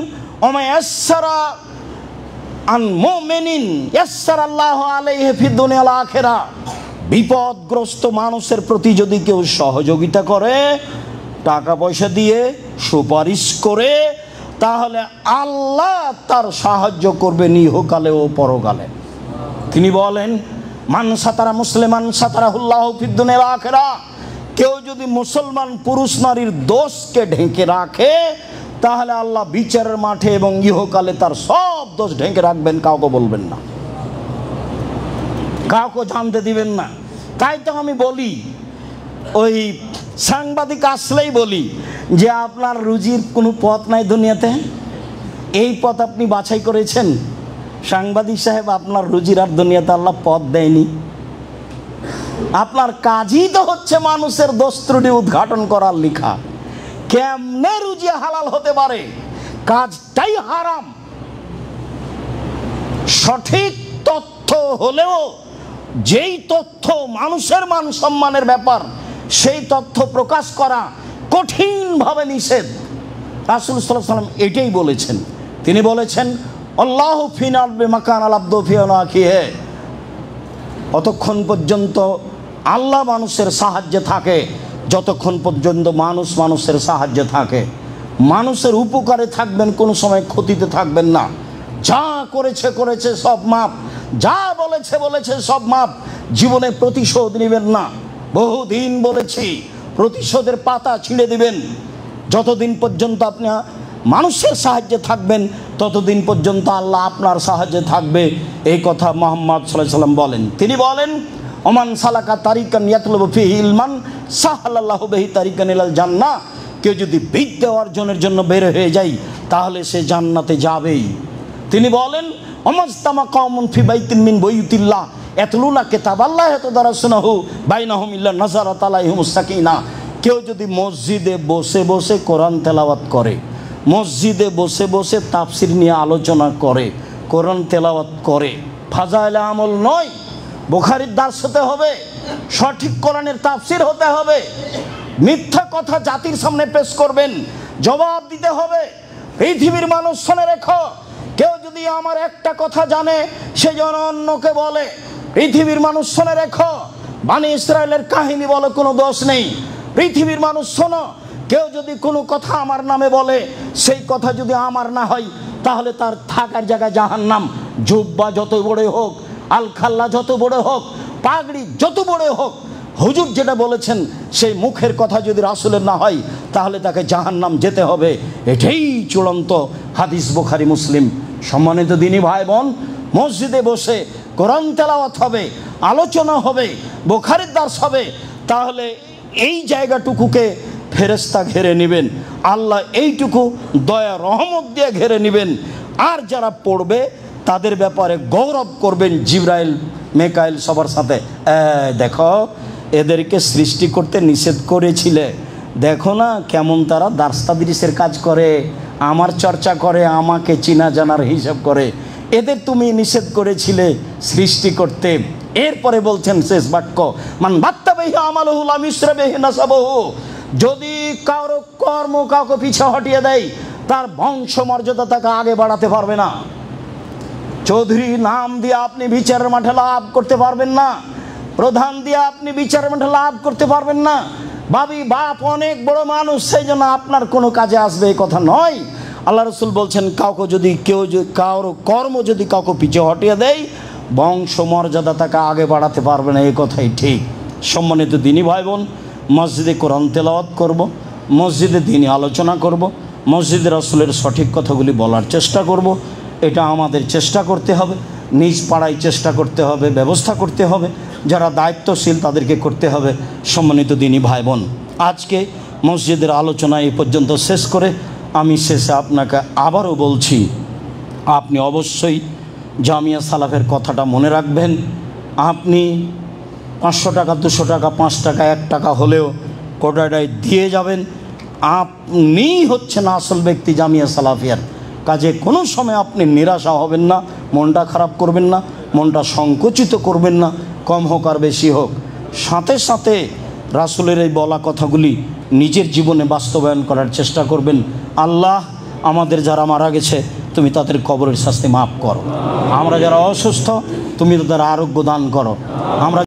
A: ওমা ইয়াসসারা আন মুমিনিন ইয়াসসারাল্লাহু আলাইহি ফিদ দুনিয়া ওয়াল আখিরা। বিপদগ্রস্ত মানুষের প্রতি যদি কেউ সহযোগিতা করে, টাকা পয়সা দিয়ে, সুপারিশ করে, তাহলে আল্লাহ তার সাহায্য করবেন ইহকালে ও পরকালে। তিনি বলেন, মান সাতারা মুসলিমান সাতারাহুল্লাহু ফিদ দুনিয়া ওয়াল আখিরা। কেউ যদি মুসলমান পুরুষ নারীর দোষকে ঢেকে রাখে, তাহলে আল্লাহ বিচারের মাঠে এবং ইহকালে তার সব দোষ ঢেকে রাখবেন, কাউকে বলবেন না, কাউকে জানতে দিবেন না। তাই তো আমি বলি, ওই সাংবাদিক আসলেই বলি যে আপনার রুজির কোনো পথ নাই দুনিয়াতে, এই পথ আপনি বাছাই করেছেন। সাংবাদিক সাহেব, আপনার রুজির আর দুনিয়াতে আল্লাহ পথ দেয়নি। আপনার কাজই তো হচ্ছে মানুষের দোষ ত্রুটি উদ্ঘাটন করার লেখা। কেমনে রুজি হালাল হতে পারে? কাজটাই হারাম। সঠিক তথ্য হলেও যেই তথ্য মানুষের মান সম্মানের ব্যাপার, সেই তথ্য প্রকাশ করা কঠিনভাবে নিষেধ। রাসূল সাল্লাল্লাহু আলাইহি ওয়াসাল্লাম এটাই বলেছেন। তিনি বলেছেন, আল্লাহু ফিনাল বিমাকান আলাবদু ফিনা কিহে। অতক্ষণ পর্যন্ত আল্লাহ মানুষের সাহায্যে থাকে যতক্ষণ পর্যন্ত মানুষ মানুষের সাহায্যে থাকে। মানুষের উপকারে থাকবেন, কোনো সময় ক্ষতিতে থাকবেন না। যা করেছে করেছে, সব মাপ। যা বলেছে বলেছে, সব মাপ। জীবনে প্রতিশোধ নেবেন না। বহুদিন বলেছি, প্রতিশোধের পাতা ছিঁড়ে দিবেন। যতদিন পর্যন্ত আপনি মানুষের সাহায্যে থাকবেন ততদিন পর্যন্ত আল্লাহ আপনার সাহায্যে থাকবে। এই কথা মুহাম্মদ সাল্লাল্লাহু আলাইহি ওয়াসাল্লাম বলেন। তিনি বলেন, ওমান সালাকা তারিকান ইয়াতলুবু ফিহি ইলমান সাহালাল্লাহু বিহি তারিকান ইলাল জান্নাহ। কেউ যদি বিদ্যা অর্জনের জন্য বের হয়ে যায় তাহলে সে জান্নাতে যাবেই। তিনি বলেন, ওমাজতামা কওমুন ফি বাইতিন মিন বুয়ুতিল্লাহ ইয়াতলুনা কিতাবাল্লাহি ইয়াতাদারাসুনাহু বাইনাহুম ইল্লা নাযারাত আলাইহিমুস সাকিনাহ। কেউ যদি মসজিদে বসে বসে কোরআন তেলাওয়াত করে, মসজিদে বসে বসে তাফসির নিয়ে আলোচনা করে, কোরআন তেলাওয়াত করে, ফাজাইলে আমল নয়, বুখারীর দার্স হতে হবে, সঠিক কোরআনের তাফসির হতে হবে। মিথ্যা কথা জাতির সামনে পেশ করবেন, জবাব দিতে হবে। পৃথিবীর মানুষ শুনে রেখো, কেউ যদি আমার একটা কথা জানে সে যেন অন্যকে বলে। পৃথিবীর মানুষ শুনে রেখো, বনি ইসরায়েলের কাহিনী বলে কোনো দোষ নেই। পৃথিবীর মানুষ শোনো, কেউ যদি কোনো কথা আমার নামে বলে সেই কথা যদি আমার না হয় তাহলে তার থাকার জায়গায় জাহান্নাম। জুব্বা যত বড় হোক, আলখাল্লা যত বড় হোক, পাগড়ি যত বড় হোক, হুজুর যেটা বলেছেন সেই মুখের কথা যদি রাসূলের না হয় তাহলে তাকে জাহান্নাম যেতে হবে। এটাই চূড়ান্ত হাদিস, বুখারী মুসলিম। সম্মানিত দিনী ভাই বোন, মসজিদে বসে কোরআন তেলাওয়াত হবে, আলোচনা হবে, বুখারীর দার্স হবে, তাহলে এই জায়গাটুকুকে ফেরেশতা ঘিরে নেবেন, আল্লাহ এইটুকু দয়া রহমত দিয়ে ঘিরে নেবেন। আর যারা পড়বে তাদের ব্যাপারে গৌরব করবেন জিবরাইল, মেকাইল সবার সাথে। দেখো, এদেরকে সৃষ্টি করতে নিষেধ করেছিলে, দেখো না কেমন তারা দার্স তাদরিসের কাজ করে, আমার চর্চা করে, আমাকে চিনা জানার হিসাব করে। এদের তুমি নিষেধ করেছিলে সৃষ্টি করতে। এরপরে বলছেন শেষ বাক্য, মান বাত্তাবিহি আমালুহু লাম ইসরাবিহি নাসাবুহু। যদি কারো কর্ম কাউকে পিছা হটিয়ে দেয় তার বংশ মর্যাদা তাকে আগে বাড়াতে পারবে না। চৌধুরী নাম দিয়ে আপনি বিচারের মাঠে লাভ করতে পারবেন না, প্রধান দিয়ে আপনি বিচারের মাঠে লাভ করতে পারবেন না। ভাবি বাপ অনেক বড় মানুষ, সেই জন্য আপনার কোনো কাজে আসবে এই কথা নয়। আল্লাহ রসুল বলছেন, কাউকে যদি কারো কর্ম যদি কাউকে পিছে হটিয়ে দেয় বংশ মর্যাদা তাকে আগে বাড়াতে পারবে না, এই কথাই ঠিক। সম্মানিত দিনী ভাই বোন, মসজিদে কোরআন তেলাওয়াত করব, মসজিদে দিনী আলোচনা করব, মসজিদে রাসূলের সঠিক কথাগুলি বলার চেষ্টা করব। এটা আমাদের চেষ্টা করতে হবে, নিজ পাড়ায় চেষ্টা করতে হবে, ব্যবস্থা করতে হবে, যারা দায়িত্বশীল তাদেরকে করতে হবে। সম্মানিত দিনী ভাই বোন, আজকে মসজিদের আলোচনা এই পর্যন্ত শেষ করে আমি শেষে আপনাকে আবারও বলছি, আপনি অবশ্যই জামিয়া সালাফের কথাটা মনে রাখবেন। আপনি 500 টাকা, 200 টাকা, 5 টাকা, 1 টাকা হলেও কোটাটায় দিয়ে যাবেন। আপনিই হচ্ছেন আসল ব্যক্তি জামিয়া সালাফিয়ার। কাজে কোনো সময় আপনি নিরাশা হবেন না, মনটা খারাপ করবেন না, মনটা সংকুচিত করবেন না, কম হোক আর বেশি হোক। সাথে সাথে রাসূলের এই বলা কথাগুলি নিজের জীবনে বাস্তবায়ন করার চেষ্টা করবেন। আল্লাহ আমাদের যারা মারা গেছে তুমি তাদের কবরের শাস্তি মাফ করো। আমরা যারা অসুস্থ তুমি তাদের আরোগ্য দান করো। আমরা